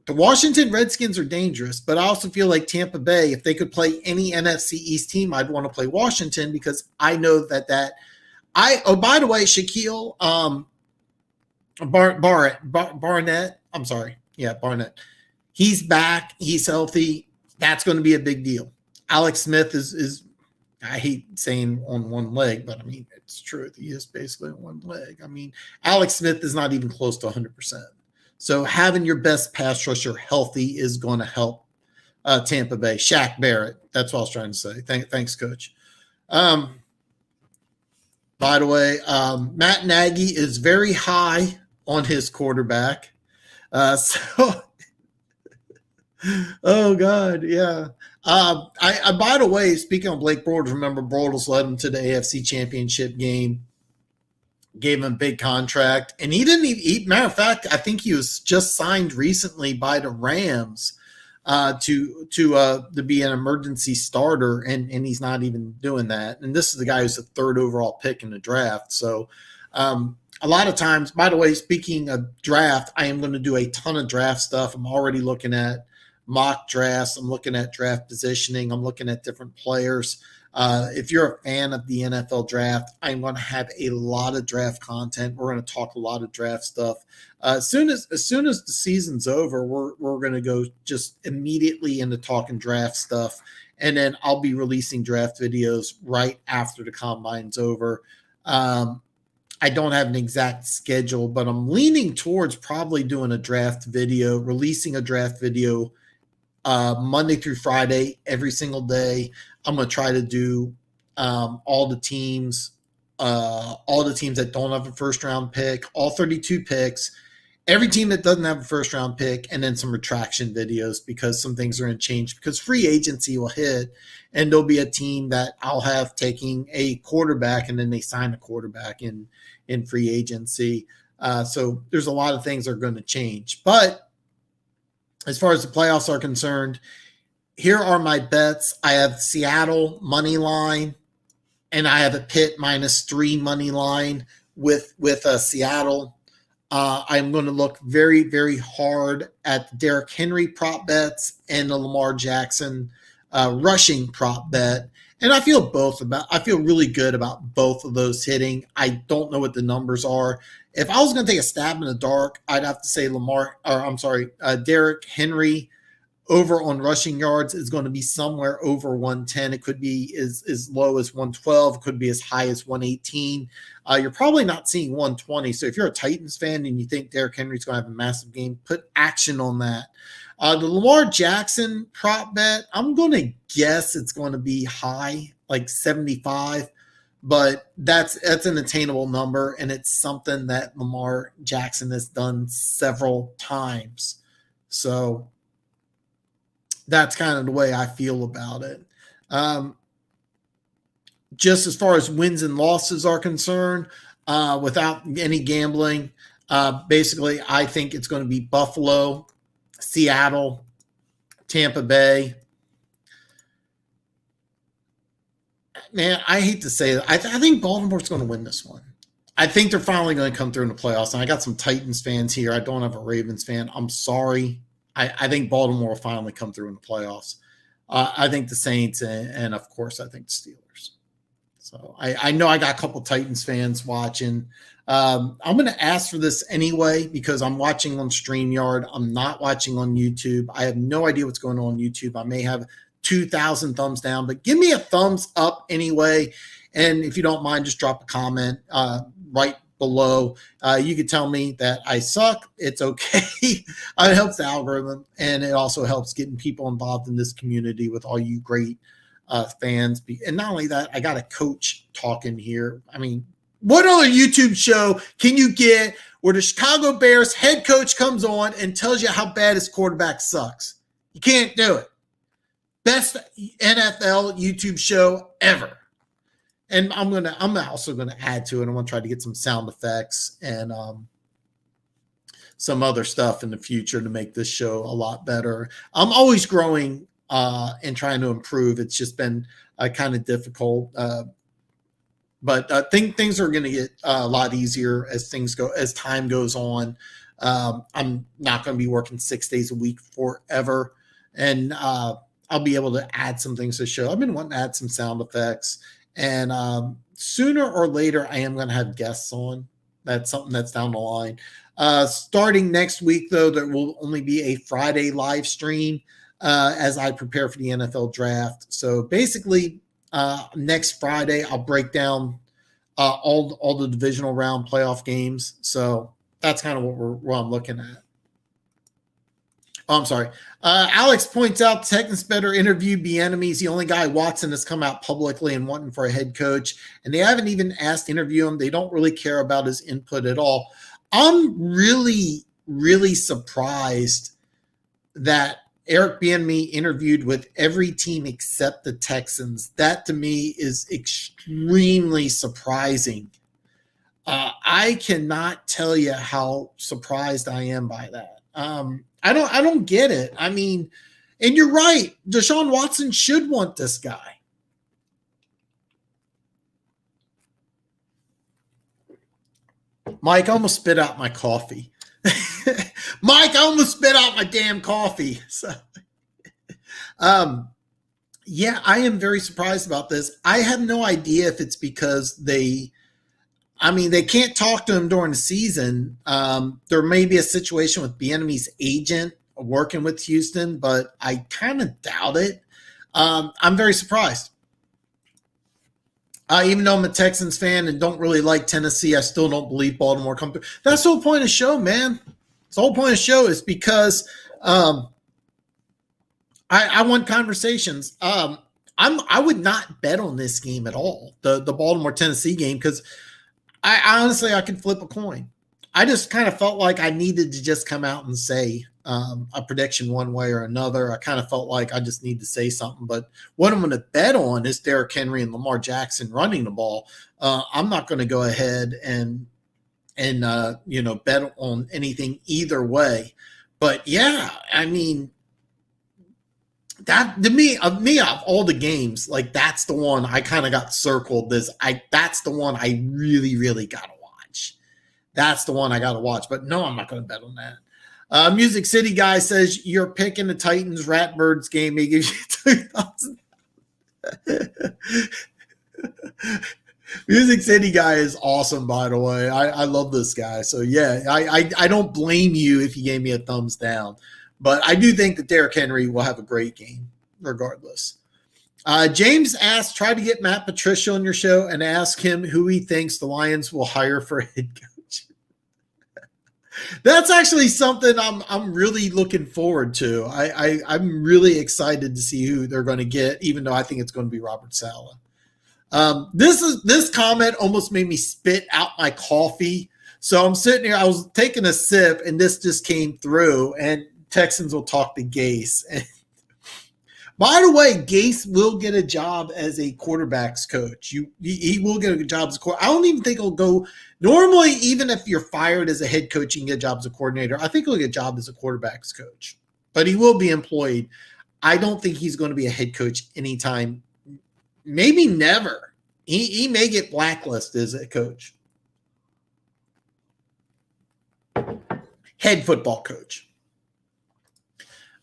the Washington Redskins are dangerous, but I also feel like Tampa Bay, if they could play any NFC East team, I'd want to play Washington because I know that by the way, Shaquille Barnett. I'm sorry. Yeah, Barnett. He's back. He's healthy. That's going to be a big deal. Alex Smith is I hate saying on one leg, but I mean, it's true. He is basically on one leg. I mean, Alex Smith is not even close to 100%. So having your best pass rusher healthy is going to help Tampa Bay. Shaq Barrett. That's what I was trying to say. Thanks, Coach. By the way, Matt Nagy is very high on his quarterback. So, oh God, yeah. I by the way, speaking of Blake Bortles, remember Bortles led him to the AFC Championship game, gave him a big contract, and he didn't even. Matter of fact, I think he was just signed recently by the Rams to be an emergency starter, and he's not even doing that. And this is the guy who's the third overall pick in the draft. So a lot of times, by the way, speaking of draft, I am going to do a ton of draft stuff. I'm already looking at mock drafts. I'm looking at draft positioning. I'm looking at different players. If you're a fan of the NFL draft, I'm going to have a lot of draft content. We're going to talk a lot of draft stuff. As soon as the season's over, we're going to go just immediately into talking draft stuff. And then I'll be releasing draft videos right after the combine's over. I don't have an exact schedule, but I'm leaning towards probably doing a draft video, releasing a draft video Monday through Friday, every single day. I'm going to try to do all the teams that don't have a first round pick, all 32 picks, every team that doesn't have a first round pick, and then some retraction videos because some things are going to change because free agency will hit and there'll be a team that I'll have taking a quarterback and then they sign a quarterback in free agency. So there's a lot of things that are going to change. But as far as the playoffs are concerned, here are my bets. I have Seattle money line, and I have a Pitt -3 money line with Seattle. I'm going to look very, very hard at the Derrick Henry prop bets and the Lamar Jackson rushing prop bet. And I feel really good about both of those hitting. I don't know what the numbers are. If I was going to take a stab in the dark, I'd have to say Derrick Henry over on rushing yards is going to be somewhere over 110. It could be as low as 112. It could be as high as 118. You're probably not seeing 120. So if you're a Titans fan and you think Derrick Henry's going to have a massive game, put action on that. The Lamar Jackson prop bet, I'm going to guess it's going to be high, like 75. But that's an attainable number, and it's something that Lamar Jackson has done several times. So that's kind of the way I feel about it. Just as far as wins and losses are concerned, without any gambling, basically I think it's going to be Buffalo, Seattle, Tampa Bay. Man, I hate to say it. I think Baltimore's going to win this one. I think they're finally going to come through in the playoffs. And I got some Titans fans here. I don't have a Ravens fan. I'm sorry. I think Baltimore will finally come through in the playoffs. I think the Saints and of course, I think the Steelers. So I know I got a couple Titans fans watching. I'm going to ask for this anyway because I'm watching on StreamYard. I'm not watching on YouTube. I have no idea what's going on YouTube. I may have 2,000 thumbs down, but give me a thumbs up anyway. And if you don't mind, just drop a comment right below. You could tell me that I suck. It's okay. It helps the algorithm, and it also helps getting people involved in this community with all you great fans. And not only that, I got a coach talking here. I mean, what other YouTube show can you get where the Chicago Bears head coach comes on and tells you how bad his quarterback sucks? You can't do it. Best NFL YouTube show ever. And I'm also gonna add to it. I'm gonna try to get some sound effects and some other stuff in the future to make this show a lot better. I'm always growing and trying to improve. It's just been kind of difficult, but things are going to get a lot easier as time goes on. I'm not going to be working 6 days a week forever, and I'll be able to add some things to the show. I've been wanting to add some sound effects, and sooner or later, I am going to have guests on. That's something that's down the line. Starting next week, though, there will only be a Friday live stream as I prepare for the NFL draft. So basically, next Friday, I'll break down all the divisional round playoff games. So that's kind of what I'm looking at. Oh, I'm sorry. Alex points out Texans better interview Bieniemy. He's the only guy Watson has come out publicly and wanting for a head coach, and they haven't even asked to interview him. They don't really care about his input at all. I'm really, really surprised that Eric Bieniemy interviewed with every team except the Texans. That to me is extremely surprising. I cannot tell you how surprised I am by that. I don't get it. I mean, and you're right. Deshaun Watson should want this guy. Mike, I almost spit out my coffee. Mike, I almost spit out my damn coffee. So, yeah, I am very surprised about this. I have no idea if it's because they can't talk to him during the season. There may be a situation with Bieniemy's agent working with Houston, but I kind of doubt it. I'm very surprised. Even though I'm a Texans fan and don't really like Tennessee, I still don't believe Baltimore come through. That's the whole point of the show, man. The whole point of the show is because I want conversations. I would not bet on this game at all, the Baltimore-Tennessee game, because I honestly could flip a coin. I just kind of felt like I needed to just come out and say a prediction one way or another. I kind of felt like I just need to say something. But what I'm going to bet on is Derrick Henry and Lamar Jackson running the ball. I'm not going to go ahead and bet on anything either way. But yeah, I mean, that to me of all the games, like that's the one I kind of got circled. That's the one I really, really gotta watch. That's the one I gotta watch. But no, I'm not gonna bet on that. Music City guy says you're picking the Titans Ratbirds game. He gives you 2,000. Music City guy is awesome, by the way. I love this guy. So yeah, I don't blame you if you gave me a thumbs down. But I do think that Derrick Henry will have a great game regardless. James asked, try to get Matt Patricia on your show and ask him who he thinks the Lions will hire for a head coach. That's actually something I'm really looking forward to. I'm really excited to see who they're going to get, even though I think it's going to be Robert Saleh. This comment almost made me spit out my coffee. So I'm sitting here, I was taking a sip, and this just came through, and Texans will talk to Gase. By the way, Gase will get a job as a quarterback's coach. He will get a job as a coordinator. I don't even think he'll go. Normally, even if you're fired as a head coach, you can get a job as a coordinator. I think he'll get a job as a quarterback's coach. But he will be employed. I don't think he's going to be a head coach anytime. Maybe never. He may get blacklisted as a coach. Head football coach.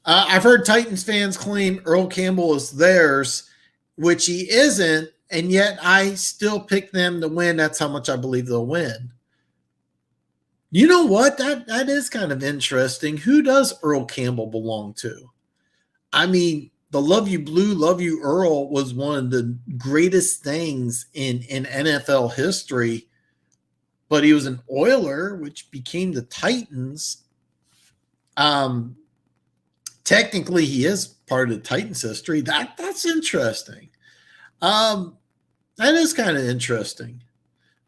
I've heard Titans fans claim Earl Campbell is theirs, which he isn't, and yet I still pick them to win. That's how much I believe they'll win. You know what? That is kind of interesting. Who does Earl Campbell belong to? I mean, the Love You Blue, Love You Earl was one of the greatest things in NFL history, but he was an Oiler, which became the Titans. Technically, he is part of the Titans history. That's interesting. That is kind of interesting.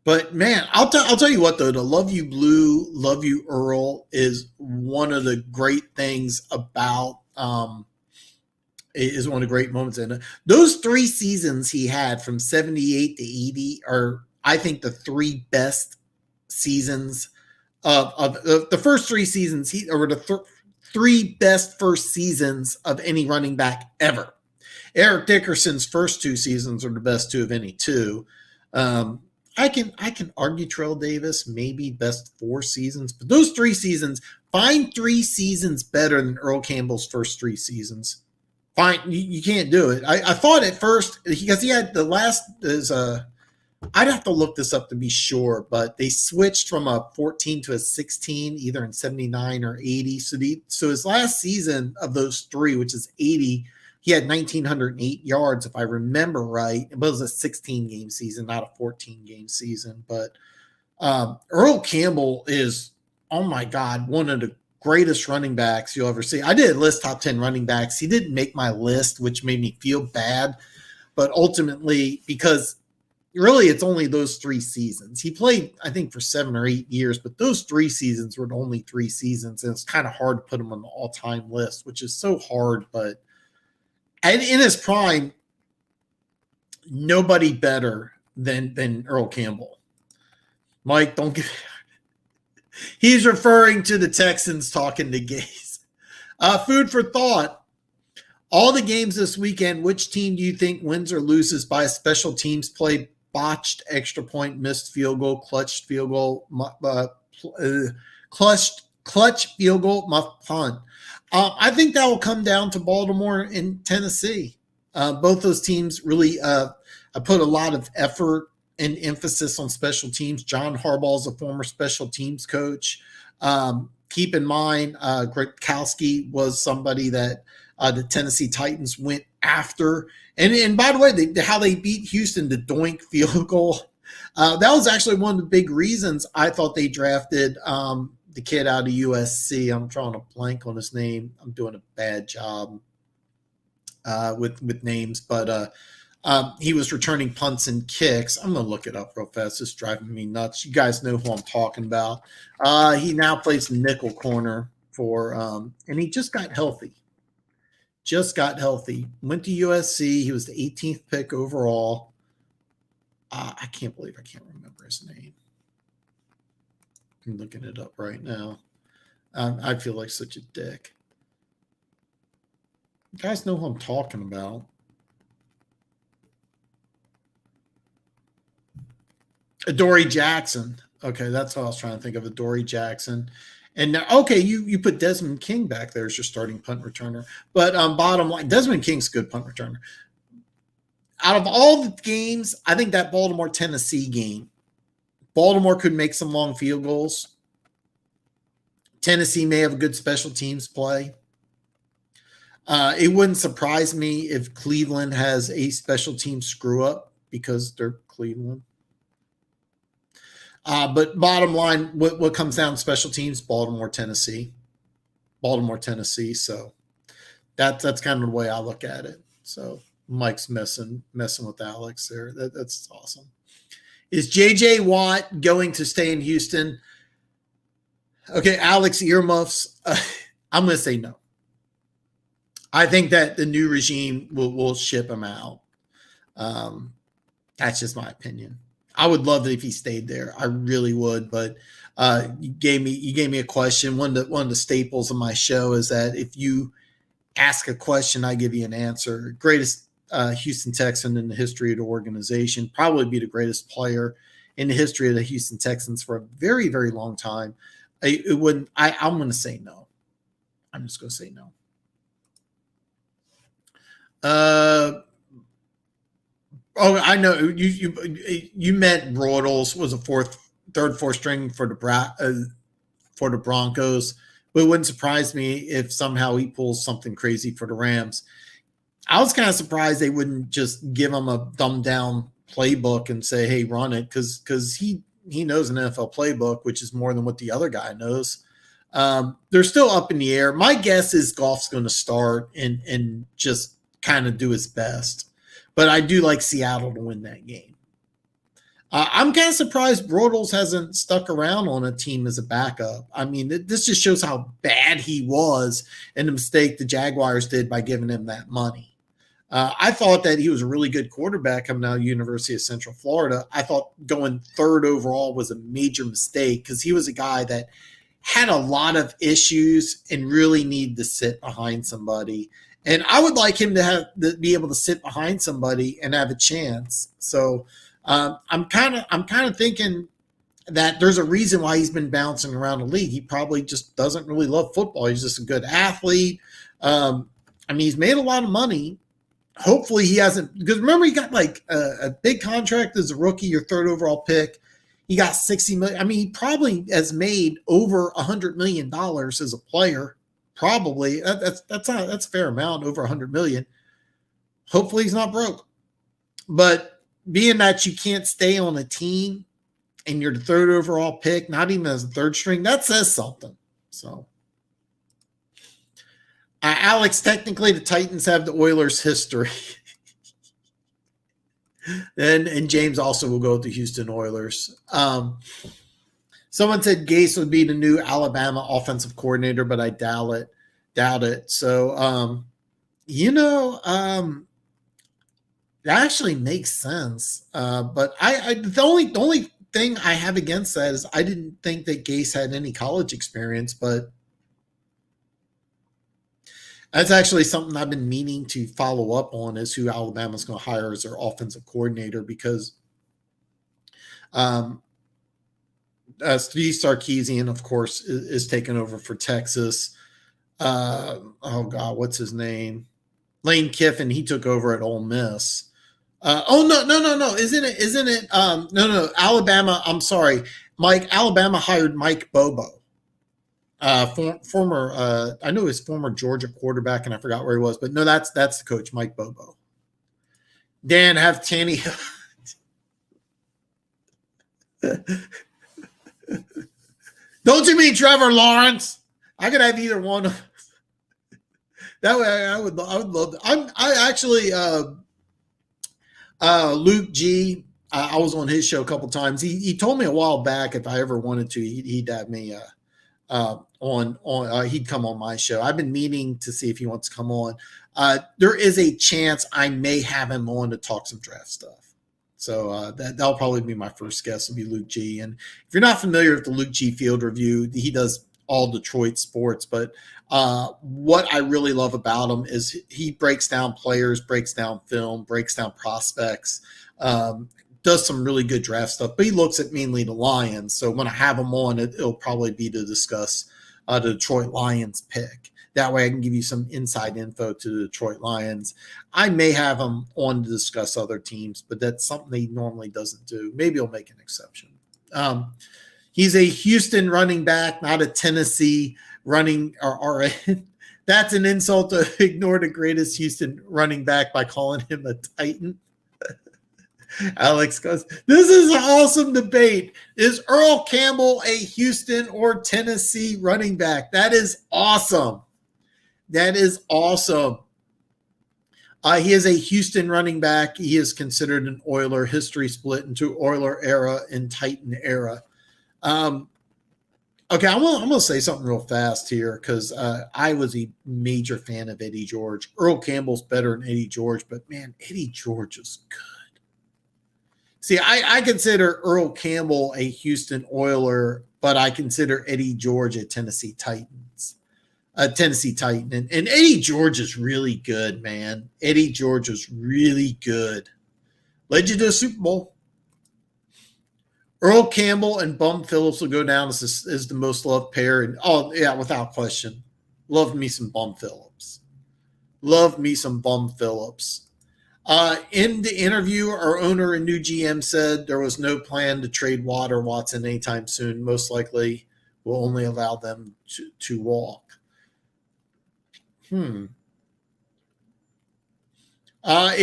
But man, I'll tell you what though, the Love You Blue, Love You Earl is one of the great things about. Is one of the great moments in it. Those 3 seasons he had from 78 to 80 are, I think, the 3 best seasons of the first 3 seasons. The 3 best first seasons of any running back ever. Eric Dickerson's first 2 seasons are the best 2 of any 2. I can argue Terrell Davis maybe best 4 seasons, but those 3 seasons, find 3 seasons better than Earl Campbell's first 3 seasons. Fine, you can't do it. I thought at first, because he had the last I'd have to look this up to be sure, but they switched from a 14 to a 16, either in 79 or 80. So his last season of those 3, which is 80, He had 1,908 yards, if I remember right. It was a 16-game season, not a 14-game season. But Earl Campbell is, oh my God, one of the greatest running backs you'll ever see. I did list top 10 running backs. He didn't make my list, which made me feel bad. But ultimately, because really it's only those 3 seasons. He played, I think, for 7 or 8 years, but those 3 seasons were the only 3 seasons. And it's kind of hard to put him on the all-time list, which is so hard. But in his prime, nobody better than Earl Campbell. Mike, don't get. He's referring to the Texans talking to Gaze. Food for thought. All the games this weekend, which team do you think wins or loses by a special teams play, botched extra point, missed field goal, clutched field goal, clutch field goal, muff punt? I think that will come down to Baltimore and Tennessee. Both those teams really put a lot of effort and emphasis on special teams. John Harbaugh is a former special teams coach. Keep in mind, Gronkowski was somebody that the Tennessee Titans went after. And by the way, how they beat Houston, the doink field goal, that was actually one of the big reasons I thought they drafted the kid out of USC. I'm drawing a blank on his name. I'm doing a bad job with names, but he was returning punts and kicks. I'm going to look it up real fast. It's driving me nuts. You guys know who I'm talking about. He now plays nickel corner for, and he just got healthy. Went to USC. He was the 18th pick overall. I can't believe I can't remember his name. I'm looking it up right now. I feel like such a dick. You guys know who I'm talking about. Dory Jackson. Okay, that's what I was trying to think of. Dory Jackson. And now, okay, you put Desmond King back there as your starting punt returner. But bottom line, Desmond King's a good punt returner. Out of all the games, I think that Baltimore-Tennessee game, Baltimore could make some long field goals. Tennessee may have a good special teams play. It wouldn't surprise me if Cleveland has a special team screw up because they're Cleveland. But bottom line, what comes down to special teams, Baltimore, Tennessee. So that's kind of the way I look at it. So Mike's messing with Alex there. That's awesome. Is J.J. Watt going to stay in Houston? Okay, Alex earmuffs. I'm going to say no. I think that the new regime will ship him out. That's just my opinion. I would love it if he stayed there. I really would. But you gave me a question. One of the staples of my show is that if you ask a question, I give you an answer. Greatest Houston Texan in the history of the organization, probably be the greatest player in the history of the Houston Texans for a very, very long time. I'm going to say no. I'm just going to say no. I know you meant Bortles was a third, fourth string for the Broncos, but it wouldn't surprise me if somehow he pulls something crazy for the Rams. I was kind of surprised they wouldn't just give him a dumbed down playbook and say, "Hey, run it," because he knows an NFL playbook, which is more than what the other guy knows. They're still up in the air. My guess is Goff's going to start and just kind of do his best. But I do like Seattle to win that game. I'm kind of surprised Bortles hasn't stuck around on a team as a backup. I mean, this just shows how bad he was and the mistake the Jaguars did by giving him that money. I thought that he was a really good quarterback coming out of University of Central Florida. I thought going third overall was a major mistake because he was a guy that had a lot of issues and really needed to sit behind somebody. And I would like him to be able to sit behind somebody and have a chance. So I'm kind of thinking that there's a reason why he's been bouncing around the league. He probably just doesn't really love football. He's just a good athlete. I mean, he's made a lot of money. Hopefully he hasn't, because remember he got like a big contract as a rookie, your third overall pick. He got $60 million. I mean, he probably has made over $100 million as a player. Probably that's a fair amount, over $100 million. Hopefully he's not broke. But being that you can't stay on a team and you're the third overall pick, not even as a third string, that says something. So, Alex, technically the Titans have the Oilers' history. and James also will go with the Houston Oilers. Someone said Gase would be the new Alabama offensive coordinator, but I doubt it. So, that actually makes sense. But the only thing I have against that is I didn't think that Gase had any college experience, but that's actually something I've been meaning to follow up on, is who Alabama's going to hire as their offensive coordinator, because Steve Sarkisian, of course, is taking over for Texas. What's his name? Lane Kiffin, he took over at Ole Miss. No. Isn't it? No. Alabama. I'm sorry, Mike. Alabama hired Mike Bobo, former. I know his former Georgia quarterback, and I forgot where he was, but no, that's the coach, Mike Bobo. Dan, have Tanny. Don't you mean Trevor Lawrence? I could have either one. That way, I would love. I actually. Luke G, I was on his show a couple times. He told me a while back if I ever wanted to, he'd have me he'd come on my show. I've been meaning to see if he wants to come on. There is a chance I may have him on to talk some draft stuff. So that'll probably be my first guest, will be Luke G. And if you're not familiar with the Luke G Field Review, he does all Detroit sports, but what I really love about him is he breaks down players, breaks down film, breaks down prospects, does some really good draft stuff, but he looks at mainly the Lions. So when I have him on, it'll probably be to discuss the Detroit Lions pick. That way I can give you some inside info to the Detroit Lions. I may have him on to discuss other teams, but that's something he normally doesn't do. Maybe he'll make an exception. He's a Houston running back, not a Tennessee running. Or that's an insult to ignore the greatest Houston running back by calling him a Titan. Alex goes, this is an awesome debate. Is Earl Campbell a Houston or Tennessee running back? That is awesome. That is awesome. He is a Houston running back. He is considered an Oiler. History split into Oiler era and Titan era. Okay, I'm gonna say something real fast here, because I was a major fan of Eddie George. Earl Campbell's better than Eddie George, but man, Eddie George is good. See, I consider Earl Campbell a Houston Oiler, but I consider Eddie George a Tennessee Titan. And Eddie George is really good, man. Eddie George is really good. Led you to the Super Bowl. Earl Campbell and Bum Phillips will go down as the most loved pair. And without question. Love me some Bum Phillips. In the interview, our owner and new GM said there was no plan to trade Watt or Watson anytime soon. Most likely will only allow them to walk. I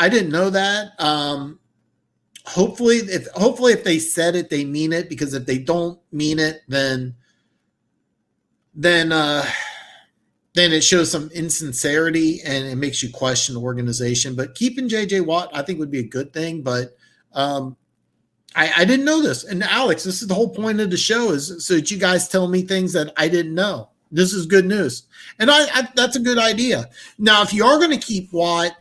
didn't know that. Hopefully if they said it, they mean it, because if they don't mean it, then it shows some insincerity and it makes you question the organization. But keeping JJ Watt, I think, would be a good thing. But I didn't know this. And Alex, this is the whole point of the show, is so that you guys tell me things that I didn't know. This is good news. And that's a good idea. Now, if you are going to keep Watt,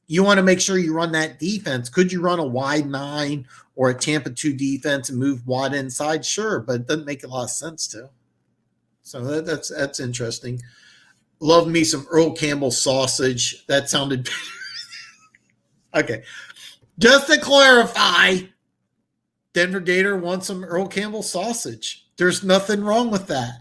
you want to make sure you run that defense. Could you run a wide 9 or a Tampa 2 defense and move Watt inside? Sure, but it doesn't make a lot of sense to. So that's interesting. Love me some Earl Campbell sausage. That sounded better. Okay. Just to clarify, Denver Gator wants some Earl Campbell sausage. There's nothing wrong with that.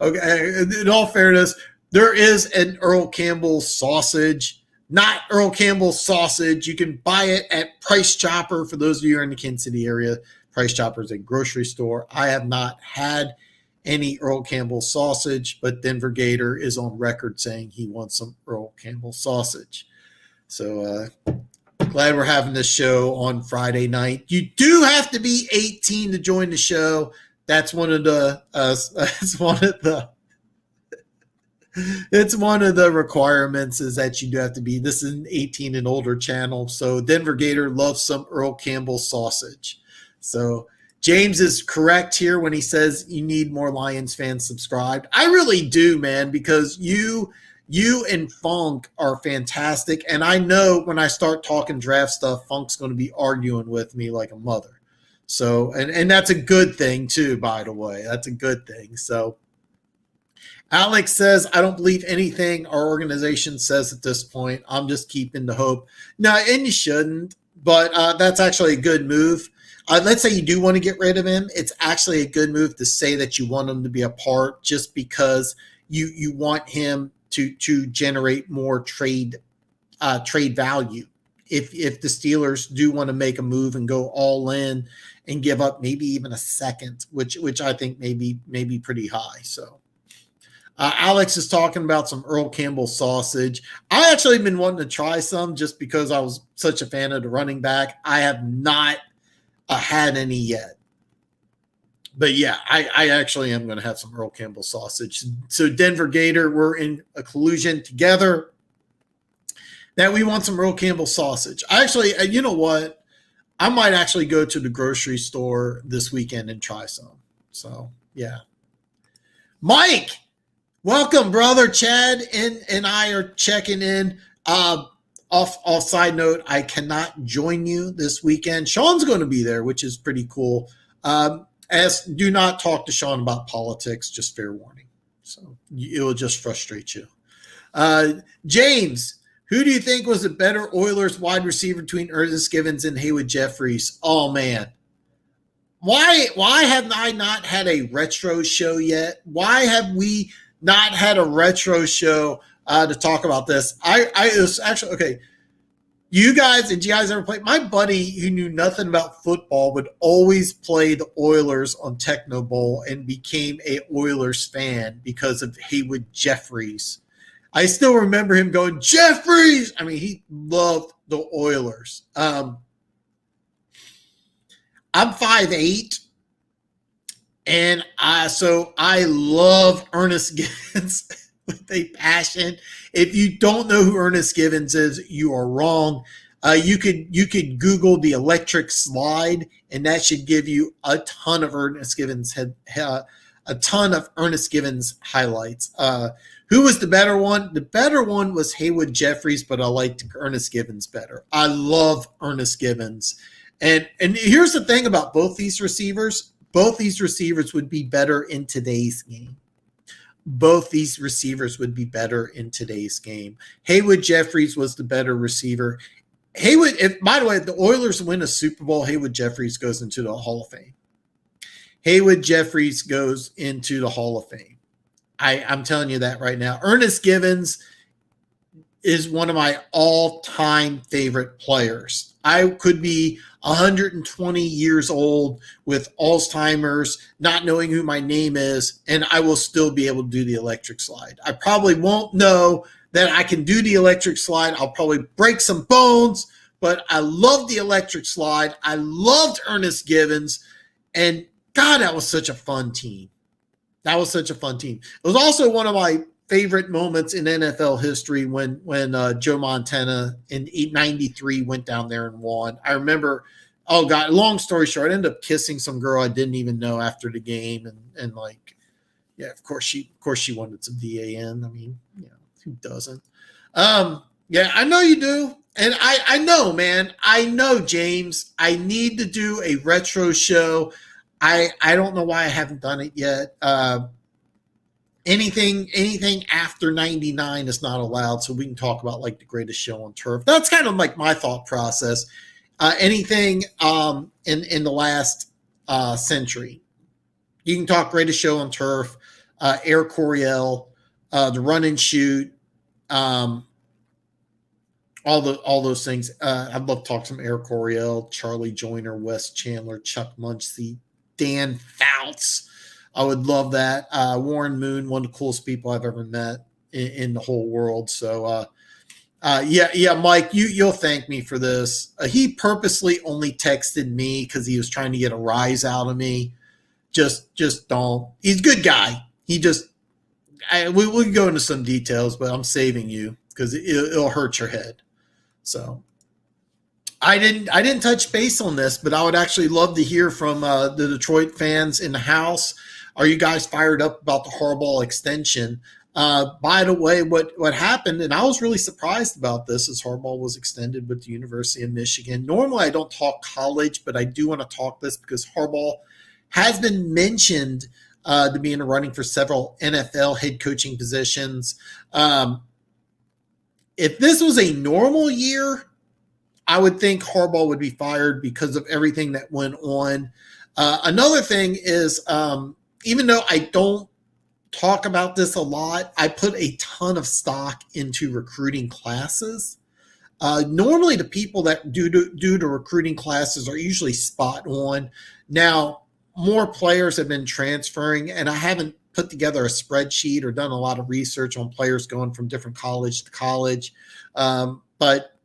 Okay. In all fairness, there is an Earl Campbell sausage, not Earl Campbell sausage. You can buy it at Price Chopper. For those of you who are in the Kansas City area, Price Chopper is a grocery store. I have not had any Earl Campbell sausage, but Denver Gator is on record saying he wants some Earl Campbell sausage. So glad we're having this show on Friday night. You do have to be 18 to join the show. That's one of the it's one of the requirements is that you do have to be. This is an 18 and older channel. So Denver Gator loves some Earl Campbell sausage. So James is correct here when he says you need more Lions fans subscribed. I really do, man, because you and Funk are fantastic. And I know when I start talking draft stuff, Funk's going to be arguing with me like a mother. So, and that's a good thing too, by the way. That's a good thing. So Alex says, I don't believe anything our organization says at this point. I'm just keeping the hope. No, and you shouldn't, but that's actually a good move. Let's say you do want to get rid of him. It's actually a good move to say that you want him to be a part just because you want him to generate more trade value. If the Steelers do want to make a move and go all in and give up maybe even a second, which I think may be pretty high. So Alex is talking about some Earl Campbell sausage. I actually been wanting to try some just because I was such a fan of the running back. I have not had any yet. But yeah, I actually am going to have some Earl Campbell sausage. So Denver Gator, we're in a collusion together that we want some Earl Campbell sausage. I actually, you know what? I might actually go to the grocery store this weekend and try some. So yeah. Mike, welcome, brother. Chad and I are checking in. Off side note, I cannot join you this weekend. Sean's going to be there, which is pretty cool. Do not talk to Sean about politics, just fair warning. So it will just frustrate you. James, who do you think was a better Oilers wide receiver between Ernest Givens and Haywood Jeffries? Oh man. Why have I not had a retro show yet? Why have we not had a retro show to talk about this? I was actually okay. Did you guys ever play? My buddy who knew nothing about football would always play the Oilers on Techno Bowl and became a Oilers fan because of Haywood Jeffries. I still remember him going, Jeffries! I mean, he loved the Oilers. I'm 5'8", and I love Ernest Givens with a passion. If you don't know who Ernest Givens is, you are wrong. You could Google the electric slide, and that should give you a ton of Ernest Givens highlights. Who was the better one? The better one was Haywood Jeffries, but I liked Ernest Givens better. I love Ernest Givens. And here's the thing about both these receivers. Both these receivers would be better in today's game. Both these receivers would be better in today's game. Haywood Jeffries was the better receiver. By the way, if the Oilers win a Super Bowl, Haywood Jeffries goes into the Hall of Fame. Haywood Jeffries goes into the Hall of Fame. I'm telling you that right now. Ernest Givens is one of my all-time favorite players. I could be 120 years old with Alzheimer's, not knowing who my name is, and I will still be able to do the electric slide. I probably won't know that I can do the electric slide. I'll probably break some bones, but I love the electric slide. I loved Ernest Givens, and God, that was such a fun team. That was such a fun team. It was also one of my favorite moments in NFL history when Joe Montana in 93 went down there and won. I remember, oh God, long story short, I ended up kissing some girl I didn't even know after the game, and like, yeah, of course she wanted some VAN. I mean, you know, who doesn't? Yeah, I know you do. And I know, man. I know, James. I need to do a retro show. I don't know why I haven't done it yet. Anything after 99 is not allowed, so we can talk about like the greatest show on turf. That's kind of like my thought process. Anything in the last century, you can talk greatest show on turf, Air Coryell, the run and shoot, all those things. I'd love to talk some Air Coryell, Charlie Joyner, Wes Chandler, Chuck Muncie, Dan Fouts. I would love that. Warren Moon, one of the coolest people I've ever met in the whole world. So, yeah, Mike, you'll thank me for this. He purposely only texted me because he was trying to get a rise out of me. Just don't. He's a good guy. We'll go into some details, but I'm saving you because it'll hurt your head. So I didn't touch base on this, but I would actually love to hear from the Detroit fans in the house. Are you guys fired up about the Harbaugh extension? By the way, what happened, and I was really surprised about this, is Harbaugh was extended with the University of Michigan. Normally, I don't talk college, but I do want to talk this because Harbaugh has been mentioned to be in the running for several NFL head coaching positions. If this was a normal year, I would think Harbaugh would be fired because of everything that went on. Another thing is, even though I don't talk about this a lot, I put a ton of stock into recruiting classes. Normally, the people that do the recruiting classes are usually spot on. Now, more players have been transferring, and I haven't put together a spreadsheet or done a lot of research on players going from different college to college, but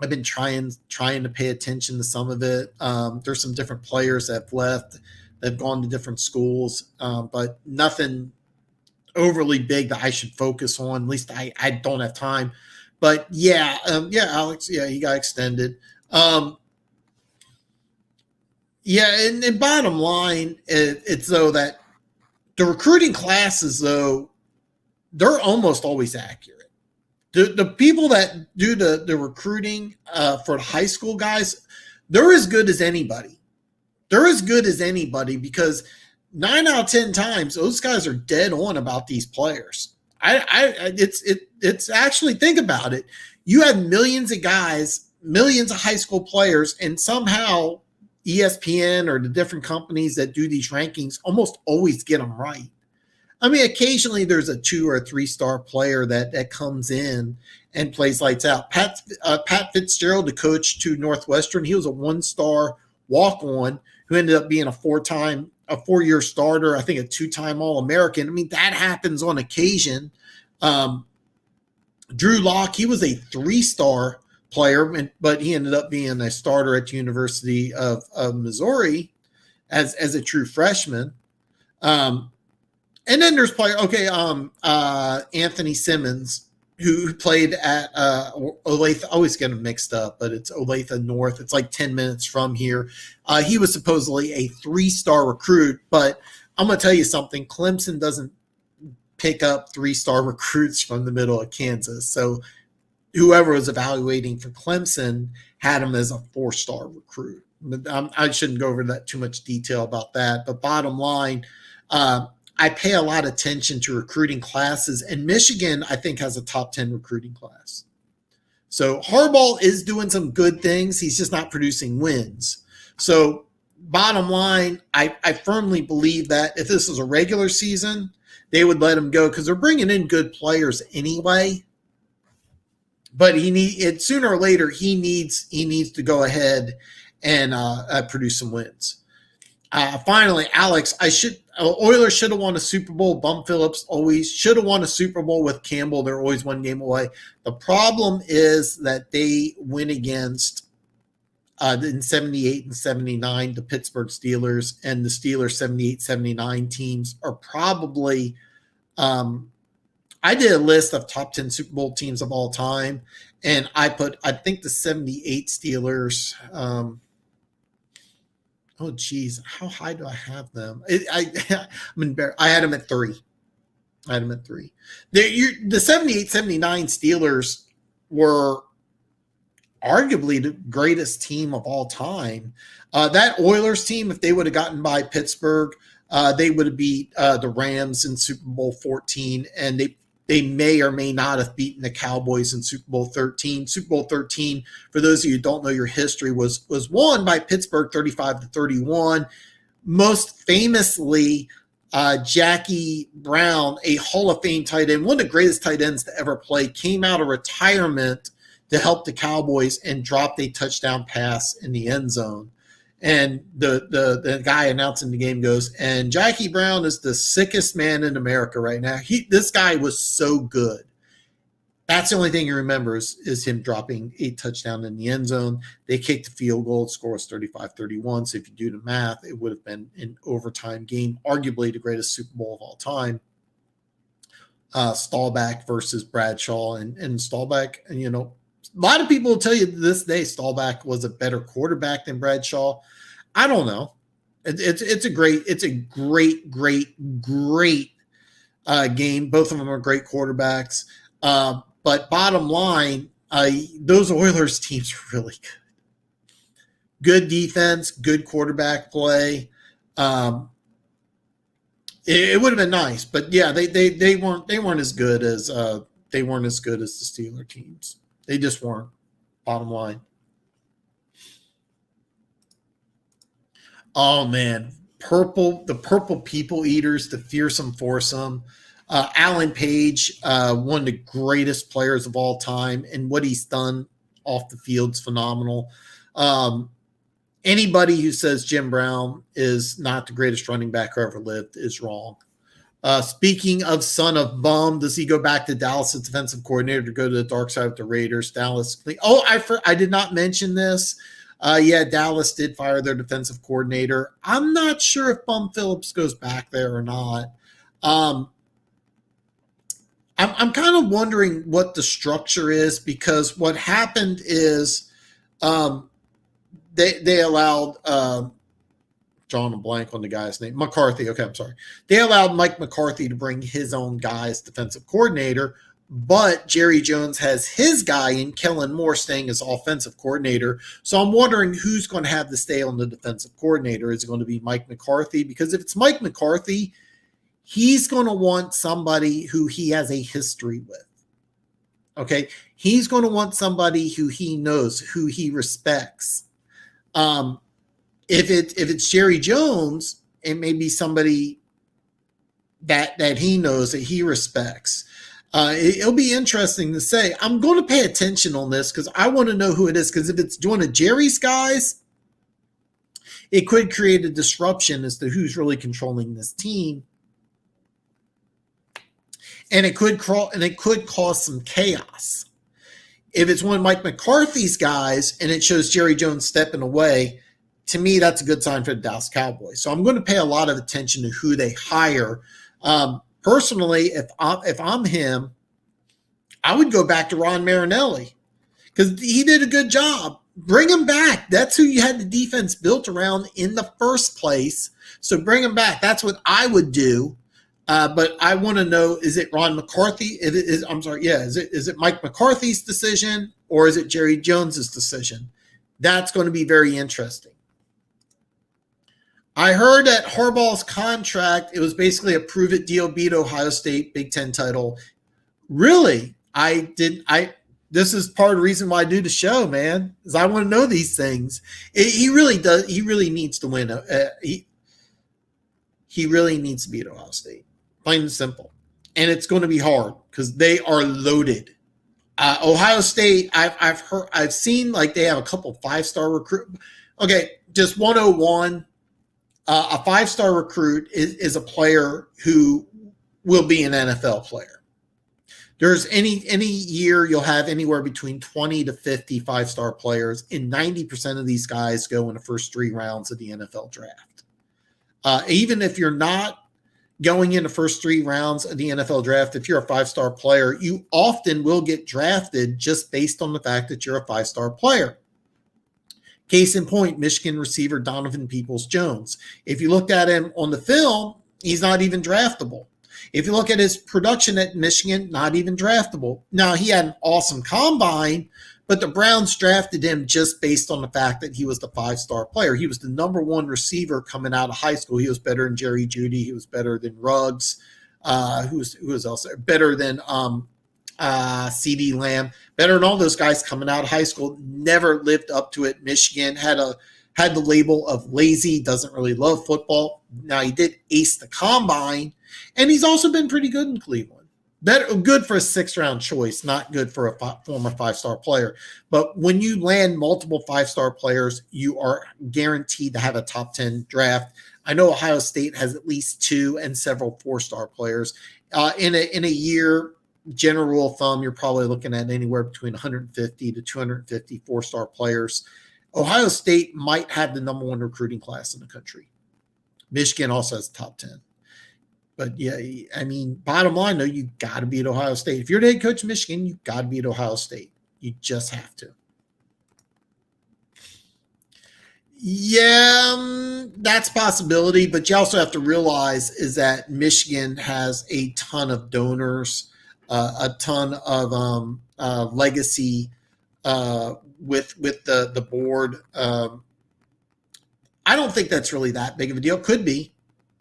I've been trying to pay attention to some of it. There's some different players that have left, that have gone to different schools, but nothing overly big that I should focus on. At least I don't have time. But yeah, Alex, yeah, he got extended. Yeah, and bottom line, it's though that the recruiting classes, though, they're almost always accurate. The people that do the recruiting for the high school guys, they're as good as anybody. They're as good as anybody because 9 out of 10 times those guys are dead on about these players. It's actually, think about it. You have millions of guys, millions of high school players, and somehow ESPN or the different companies that do these rankings almost always get them right. I mean, occasionally there's a 2 or 3 star player that comes in and plays lights out. Pat Fitzgerald, the coach to Northwestern, he was a 1-star walk-on who ended up being a 4-year starter, I think a 2-time All-American. I mean, that happens on occasion. Drew Lock, he was a 3-star player, but he ended up being a starter at the University of Missouri as a true freshman. And then there's Anthony Simmons, who played at Olathe. I always get them mixed up, but it's Olathe North. It's like 10 minutes from here. He was supposedly a 3-star recruit, but I'm going to tell you something. Clemson doesn't pick up 3-star recruits from the middle of Kansas. So whoever was evaluating for Clemson had him as a 4-star recruit. I shouldn't go over that too much detail about that. But bottom line, I pay a lot of attention to recruiting classes, and Michigan, I think, has a top 10 recruiting class. So Harbaugh is doing some good things. He's just not producing wins. So bottom line, I firmly believe that if this was a regular season, they would let him go because they're bringing in good players anyway. But sooner or later he needs to go ahead and produce some wins. Finally, Alex, Oilers should have won a Super Bowl. Bum Phillips always should have won a Super Bowl with Campbell. They're always one game away. The problem is that they went against in 78 and 79 the Pittsburgh Steelers, and the Steelers 78-79 teams are probably I did a list of top 10 Super Bowl teams of all time, and I think the 78 Steelers oh, geez. How high do I have them? I'm embarrassed. I had them at 3. The 78-79 Steelers were arguably the greatest team of all time. That Oilers team, if they would have gotten by Pittsburgh, they would have beat the Rams in Super Bowl 14, and they may or may not have beaten the Cowboys in Super Bowl 13. Super Bowl 13, for those of you who don't know your history, was won by Pittsburgh 35-31. Most famously, Jackie Brown, a Hall of Fame tight end, one of the greatest tight ends to ever play, came out of retirement to help the Cowboys and dropped a touchdown pass in the end zone. And the guy announcing the game goes, and Jackie Brown is the sickest man in America right now. This guy was so good. That's the only thing he remembers is him dropping a touchdown in the end zone. They kicked the field goal. The score was 35-31. So if you do the math, it would have been an overtime game, arguably the greatest Super Bowl of all time. Staubach versus Bradshaw. And Staubach, and a lot of people will tell you to this day Staubach was a better quarterback than Bradshaw. I don't know. It's a great game. Both of them are great quarterbacks. But bottom line, those Oilers teams are really good. Good defense, good quarterback play. It would have been nice, but yeah, they weren't as good as the Steeler teams. They just weren't. Bottom line. Oh man, the purple people eaters, the fearsome foursome. Alan Page, one of the greatest players of all time, and what he's done off the field's phenomenal. Anybody who says Jim Brown is not the greatest running back who ever lived is wrong. Speaking of son of bum, does he go back to Dallas as defensive coordinator to go to the dark side of the Raiders? Dallas. Oh, I did not mention this. Yeah, Dallas did fire their defensive coordinator. I'm not sure if Bum Phillips goes back there or not. I'm kind of wondering what the structure is, because what happened is they allowed drawing a blank on the guy's name, McCarthy. Okay, I'm sorry. They allowed Mike McCarthy to bring his own guy as defensive coordinator, but Jerry Jones has his guy in Kellen Moore staying as offensive coordinator. So I'm wondering who's going to have to stay on the defensive coordinator. Is it going to be Mike McCarthy? Because if it's Mike McCarthy, he's going to want somebody who he has a history with. Okay. He's going to want somebody who he knows, who he respects. If it's Jerry Jones, it may be somebody that he knows, that he respects. It'll be interesting to say. I'm going to pay attention on this because I want to know who it is. Because if it's one of Jerry's guys, it could create a disruption as to who's really controlling this team. And it could cause some chaos. If it's one of Mike McCarthy's guys and it shows Jerry Jones stepping away, to me, that's a good sign for the Dallas Cowboys. So I'm going to pay a lot of attention to who they hire. Personally, if I'm him, I would go back to Ron Marinelli because he did a good job. Bring him back. That's who you had the defense built around in the first place. So bring him back. That's what I would do. But I want to know, is it Ron McCarthy? Is it Mike McCarthy's decision or is it Jerry Jones's decision? That's going to be very interesting. I heard that Harbaugh's contract, it was basically a prove it deal, beat Ohio State, Big Ten title. Really? This is part of the reason why I do the show, man, is I want to know these things. He really does. He really needs to win. He really needs to beat Ohio State. Plain and simple. And it's going to be hard because they are loaded. Ohio State, I've seen like they have a couple 5-star recruit. Okay, just 101. A 5-star recruit is a player who will be an NFL player. There's any year you'll have anywhere between 20 to 50 5-star players, and 90% of these guys go in the first 3 rounds of the NFL draft. Even if you're not going in the first 3 rounds of the NFL draft, if you're a 5-star player, you often will get drafted just based on the fact that you're a 5-star player. Case in point, Michigan receiver Donovan Peoples-Jones. If you looked at him on the film, he's not even draftable. If you look at his production at Michigan, not even draftable. Now, he had an awesome combine, but the Browns drafted him just based on the fact that he was the 5-star player. He was the number 1 receiver coming out of high school. He was better than Jerry Jeudy. He was better than Ruggs. Who was else there? Better than CD Lamb, better than all those guys coming out of high school. Never lived up to it. Michigan had the label of lazy, doesn't really love football. Now he did ace the combine, and he's also been pretty good in Cleveland. Better, good for a 6th-round choice, not good for a former 5-star player. But when you land multiple 5-star players, you are guaranteed to have a top 10 draft. I know Ohio State has at least 2 and several 4-star players. In a year, general rule of thumb, you're probably looking at anywhere between 150 to 250 4-star players. Ohio State might have the number 1 recruiting class in the country. Michigan also has top 10. But yeah, I mean, bottom line, though, you got to beat Ohio State. If you're the head coach of Michigan, you got to beat Ohio State. You just have to. Yeah, that's a possibility, but you also have to realize is that Michigan has a ton of donors, a ton of legacy with the board. I don't think that's really that big of a deal. Could be,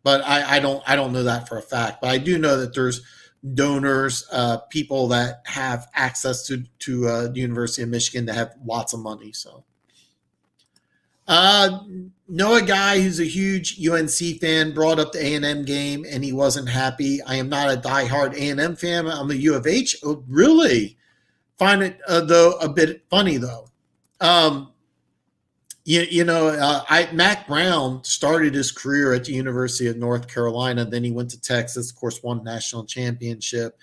but I don't know that for a fact. But I do know that there's donors, people that have access to the University of Michigan that have lots of money. So. Know a guy who's a huge UNC fan, brought up the A&M game, and he wasn't happy. I am not a diehard A&M fan. I'm a U of H. Oh, really? Find it, though, a bit funny, though. Mac Brown started his career at the University of North Carolina. Then he went to Texas, of course, won national championship.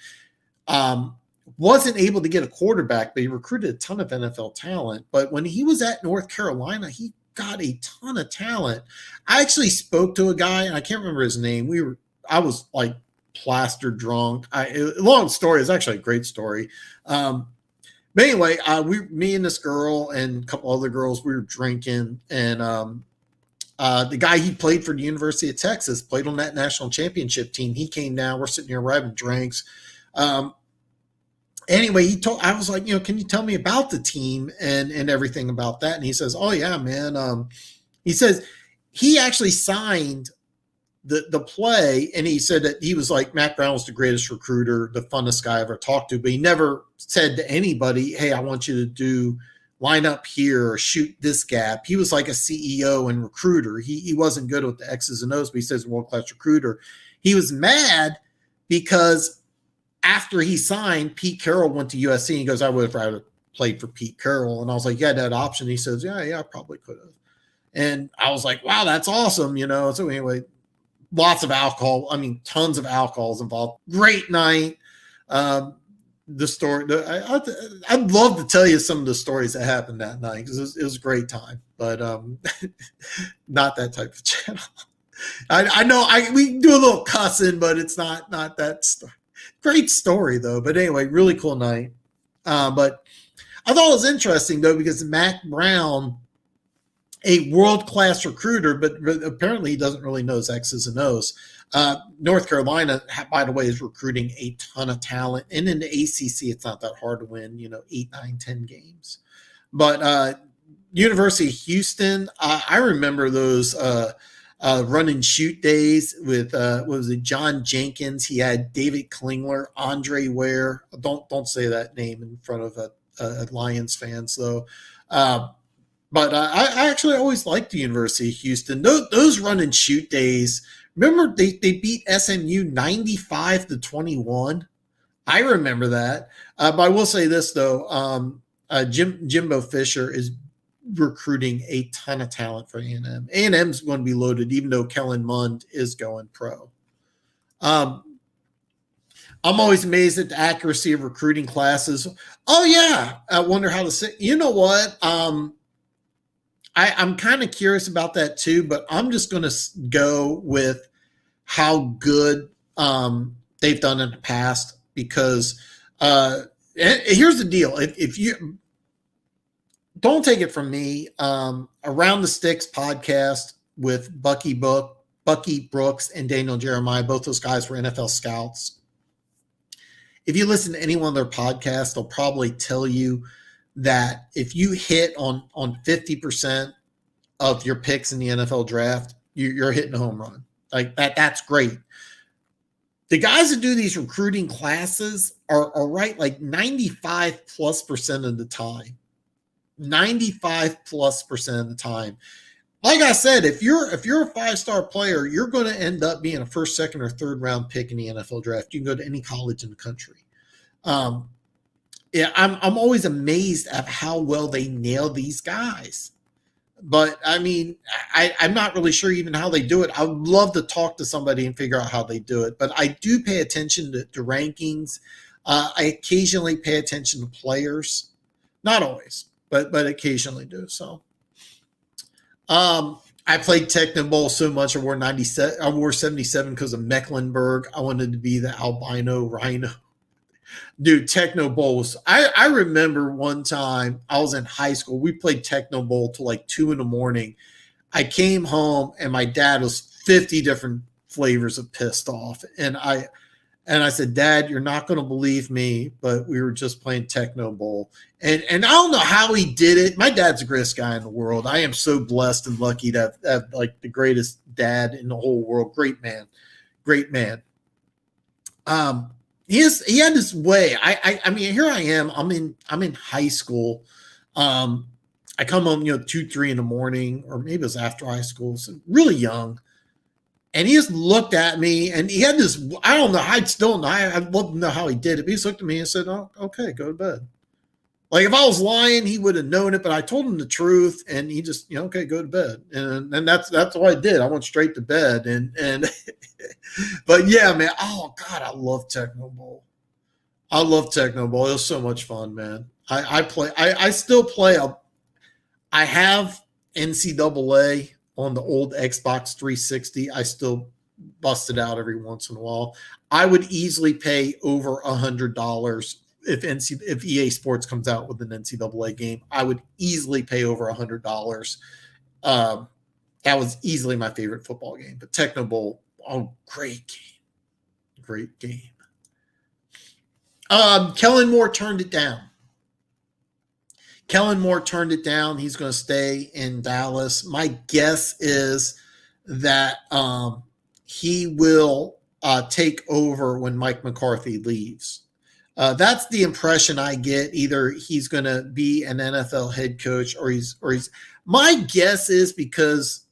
Wasn't able to get a quarterback, but he recruited a ton of NFL talent. But when he was at North Carolina, he got a ton of talent. I actually spoke to a guy, and I can't remember his name. I was like plastered drunk. Long story. It's actually a great story. But anyway, me and this girl and a couple other girls, we were drinking, and the guy he played for the University of Texas, played on that national championship team. He came down. We're sitting here, we're having drinks. Anyway, I was like, can you tell me about the team and everything about that? And he says, oh yeah, man. He says he actually signed the play, and he said that he was like, Mac Brown was the greatest recruiter, the funnest guy I ever talked to, but he never said to anybody, hey, I want you to line up here or shoot this gap. He was like a CEO and recruiter. He wasn't good with the X's and O's, but he says world-class recruiter. He was mad because after he signed, Pete Carroll went to USC, and he goes, I would have rather played for Pete Carroll. And I was like, yeah, that option. He says, yeah, I probably could have. And I was like, wow, that's awesome. So anyway, lots of alcohol. I mean, tons of alcohols involved. Great night. The story, I'd love to tell you some of the stories that happened that night, because it was a great time, but not that type of channel. I know we do a little cussing, but it's not that story. Great story, though. But anyway, really cool night. But I thought it was interesting, though, because Mac Brown, a world-class recruiter, but apparently he doesn't really know his X's and O's. North Carolina, by the way, is recruiting a ton of talent. And in the ACC, it's not that hard to win, 8, 9, 10 games. But University of Houston, I remember those run and shoot days with what was it, John Jenkins. He had David Klingler, Andre Ware. Don't say that name in front of Lions fans, though. But I actually always liked the University of Houston. Those run and shoot days. Remember they beat SMU 95-21. I remember that. But I will say this, though. Jimbo Fisher is recruiting a ton of talent for A&M. A&M's going to be loaded, even though Kellen Mond is going pro. I'm always amazed at the accuracy of recruiting classes. Oh yeah, I wonder how to say. You know what? I'm kind of curious about that too, but I'm just going to go with how good they've done in the past, because here's the deal: if you don't take it from me, Around the Sticks podcast with Bucky Brooks and Daniel Jeremiah, both those guys were NFL scouts. If you listen to any one of their podcasts, they'll probably tell you that if you hit on 50% of your picks in the NFL draft, you're hitting a home run. Like that's great. The guys that do these recruiting classes are right like 95+% of the time. 95+% of the time. like I said, if you're a 5-star player, you're going to end up being a first, second, or third round pick in the NFL draft. You can go to any college in the country. Um, yeah, I'm always amazed at how well they nail these guys. But I mean, I'm not really sure even how they do it. I would love to talk to somebody and figure out how they do it. But I do pay attention to rankings. I occasionally pay attention to players, not always, but occasionally do. So, I played Techno Bowl so much. I wore 97. I wore 77 because of Mecklenburg. I wanted to be the albino rhino. Dude, Techno Bowl was. I remember one time I was in high school. We played Techno Bowl till like 2 a.m. I came home and my dad was 50 different flavors of pissed off, and I said, Dad, you're not going to believe me, but we were just playing Techno Bowl. And I don't know how he did it. My dad's the greatest guy in the world. I am so blessed and lucky to have like the greatest dad in the whole world. Great man. Great man. He had this way. I mean, here I am. I'm in high school. I come home, 2, 3 in the morning, or maybe it was after high school, so really young. And he just looked at me, and he had this. I don't know. I'd love to know how he did it. But he just looked at me and said, "Oh, okay, go to bed." Like if I was lying, he would have known it. But I told him the truth, and he just, okay, go to bed. And that's what I did. I went straight to bed, and but yeah, man. Oh God, I love Techno Bowl. I love Techno Bowl. It was so much fun, man. I still play. I have NCAA on the old Xbox 360. I still bust it out every once in a while. I would easily pay over $100 if EA Sports comes out with an NCAA game. I would easily pay over $100. That was easily my favorite football game. But Techno Bowl, oh, great game. Great game. Kellen Moore turned it down. Kellen Moore turned it down. He's going to stay in Dallas. My guess is that he will take over when Mike McCarthy leaves. That's the impression I get. Either he's going to be an NFL head coach, or he's. My guess is because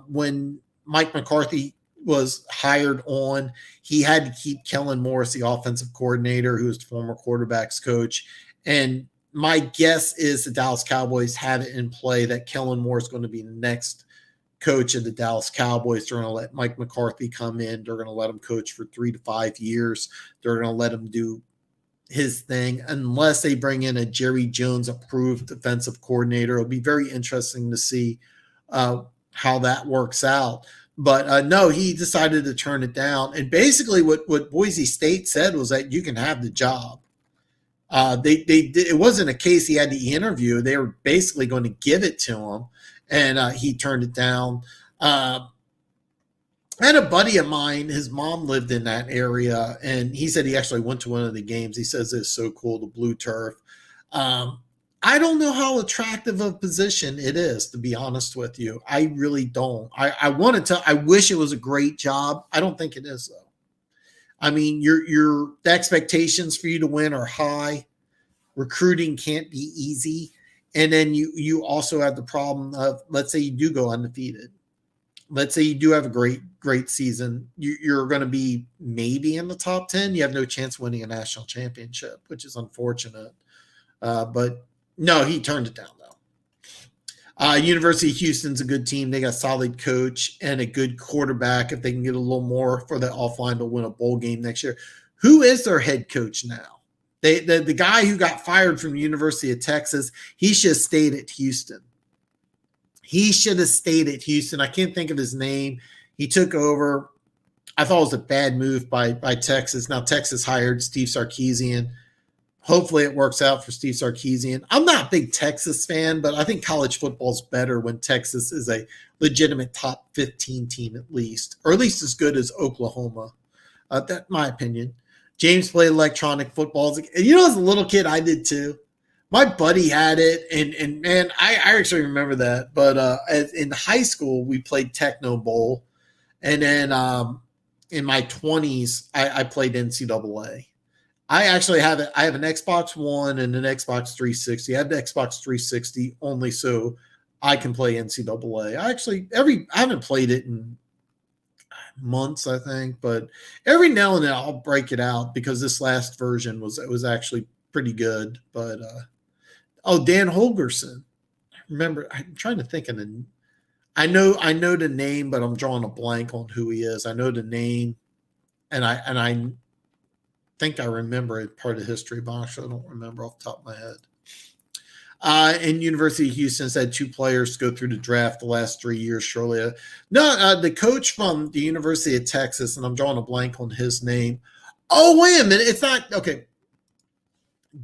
when Mike McCarthy was hired on, he had to keep Kellen Moore as the offensive coordinator, who was the former quarterbacks coach, and my guess is the Dallas Cowboys have it in play that Kellen Moore is going to be the next coach of the Dallas Cowboys. They're going to let Mike McCarthy come in. They're going to let him coach for 3 to 5 years. They're going to let him do his thing unless they bring in a Jerry Jones approved defensive coordinator. It'll be very interesting to see how that works out. But no, he decided to turn it down. And basically what Boise State said was that you can have the job. It wasn't a case he had to interview. They were basically going to give it to him, and he turned it down. I had a buddy of mine, his mom lived in that area, and he said he actually went to one of the games. He says it's so cool, the blue turf. I don't know how attractive of a position it is, to be honest with you. I really don't. I wish it was a great job. I don't think it is, though. I mean, the expectations for you to win are high. Recruiting can't be easy. And then you also have the problem of, let's say you do go undefeated. Let's say you do have a great season. You're going to be maybe in the top 10. You have no chance of winning a national championship, which is unfortunate. But no, he turned it down, though. University of Houston's a good team. They got a solid coach and a good quarterback. If they can get a little more for the offline to win a bowl game next year. Who is their head coach now? The guy who got fired from the University of Texas, he should have stayed at Houston. He should have stayed at Houston. I can't think of his name. He took over. I thought it was a bad move by Texas. Now Texas hired Steve Sarkisian. Hopefully it works out for Steve Sarkisian. I'm not a big Texas fan, but I think college football is better when Texas is a legitimate top 15 team at least, or at least as good as Oklahoma. That's my opinion. James played electronic footballs. You know, as a little kid, I did too. My buddy had it, and man, I actually remember that. But in high school, we played Techno Bowl, and then in my 20s, I played NCAA. I actually have it. I have an Xbox One and an Xbox 360. I have the Xbox 360 only so I can play NCAA. I haven't played it in months, I think, but every now and then I'll break it out because this last version was actually pretty good. But Dan Holgerson. Remember, I'm trying to think of the. I know the name, but I'm drawing a blank on who he is. I know the name, and I think I remember it part of history, but actually I don't remember off the top of my head. And University of Houston's had 2 players go through the draft the last 3 years, surely. The coach from the University of Texas, and I'm drawing a blank on his name. Oh, wait a minute. It's not, okay.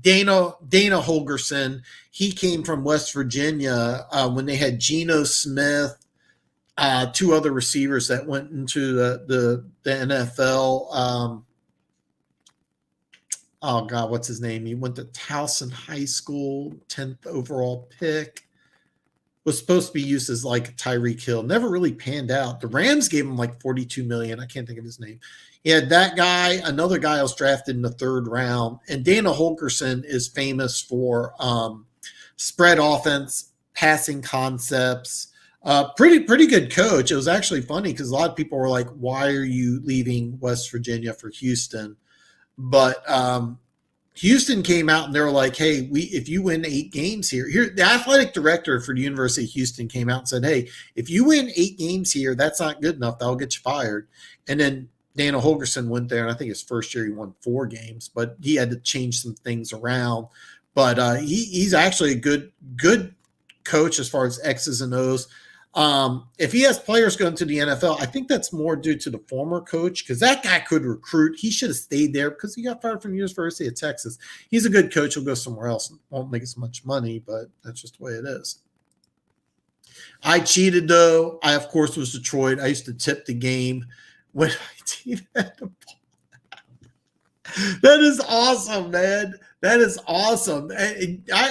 Dana Holgerson, he came from West Virginia when they had Geno Smith, 2 other receivers that went into the NFL. Oh, God, what's his name? He went to Towson High School, 10th overall pick. Was supposed to be used as like a Tyreek Hill. Never really panned out. The Rams gave him like $42 million. I can't think of his name. He had that guy, another guy was drafted in the 3rd round. And Dana Holgerson is famous for spread offense, passing concepts. Pretty good coach. It was actually funny because a lot of people were like, why are you leaving West Virginia for Houston? But Houston came out and they were like, hey, if you win 8 games here, the athletic director for the University of Houston came out and said, hey, if you win 8 games here, that's not good enough. That'll get you fired. And then Dana Holgerson went there, and I think his first year he won 4 games, but he had to change some things around. But he's actually a good coach as far as X's and O's. If he has players going to the NFL, I think that's more due to the former coach because that guy could recruit. He should have stayed there because he got fired from the University of Texas. He's a good coach. He'll go somewhere else. Won't make as much money, but that's just the way it is. I cheated, though. I, of course, was Detroit. I used to tip the game when I cheated at the ball. That is awesome, man. That is awesome.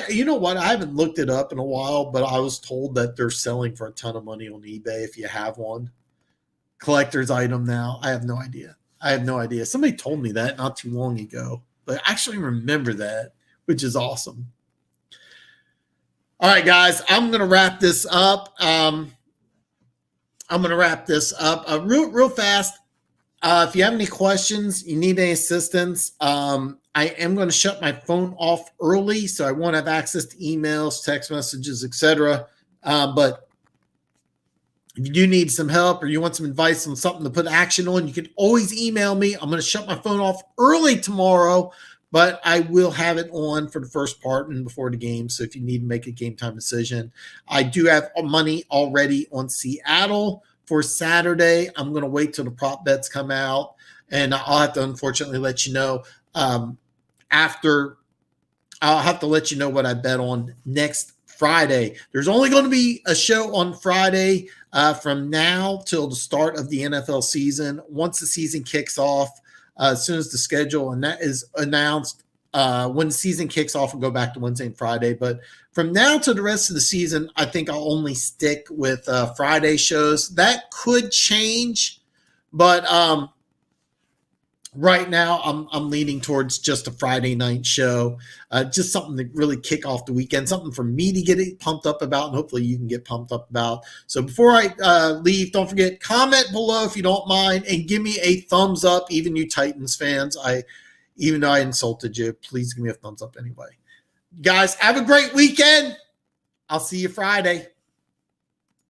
You know what? I haven't looked it up in a while, but I was told that they're selling for a ton of money on eBay if you have one. Collector's item now. I have no idea. Somebody told me that not too long ago, but I actually remember that, which is awesome. All right, guys, I'm going to wrap this up. Real fast. If you have any questions, you need any assistance, I am going to shut my phone off early, so I won't have access to emails, text messages, etc. But if you do need some help or you want some advice on something to put action on, you can always email me. I'm going to shut my phone off early tomorrow, but I will have it on for the first part and before the game. So if you need to make a game time decision, I do have money already on Seattle for Saturday. I'm going to wait till the prop bets come out, and I'll have to unfortunately let you know after. I'll have to let you know what I bet on next Friday. There's only going to be a show on Friday from now till the start of the NFL season. Once the season kicks off, as soon as the schedule and that is announced, when the season kicks off, we'll go back to Wednesday and Friday. But from now to the rest of the season, I think I'll only stick with Friday shows. That could change, but right now I'm leaning towards just a Friday night show, just something to really kick off the weekend, something for me to get pumped up about, and hopefully you can get pumped up about. So before I leave, don't forget, comment below if you don't mind, and give me a thumbs up, even you Titans fans. Even though I insulted you, please give me a thumbs up anyway. Guys, have a great weekend. I'll see you Friday.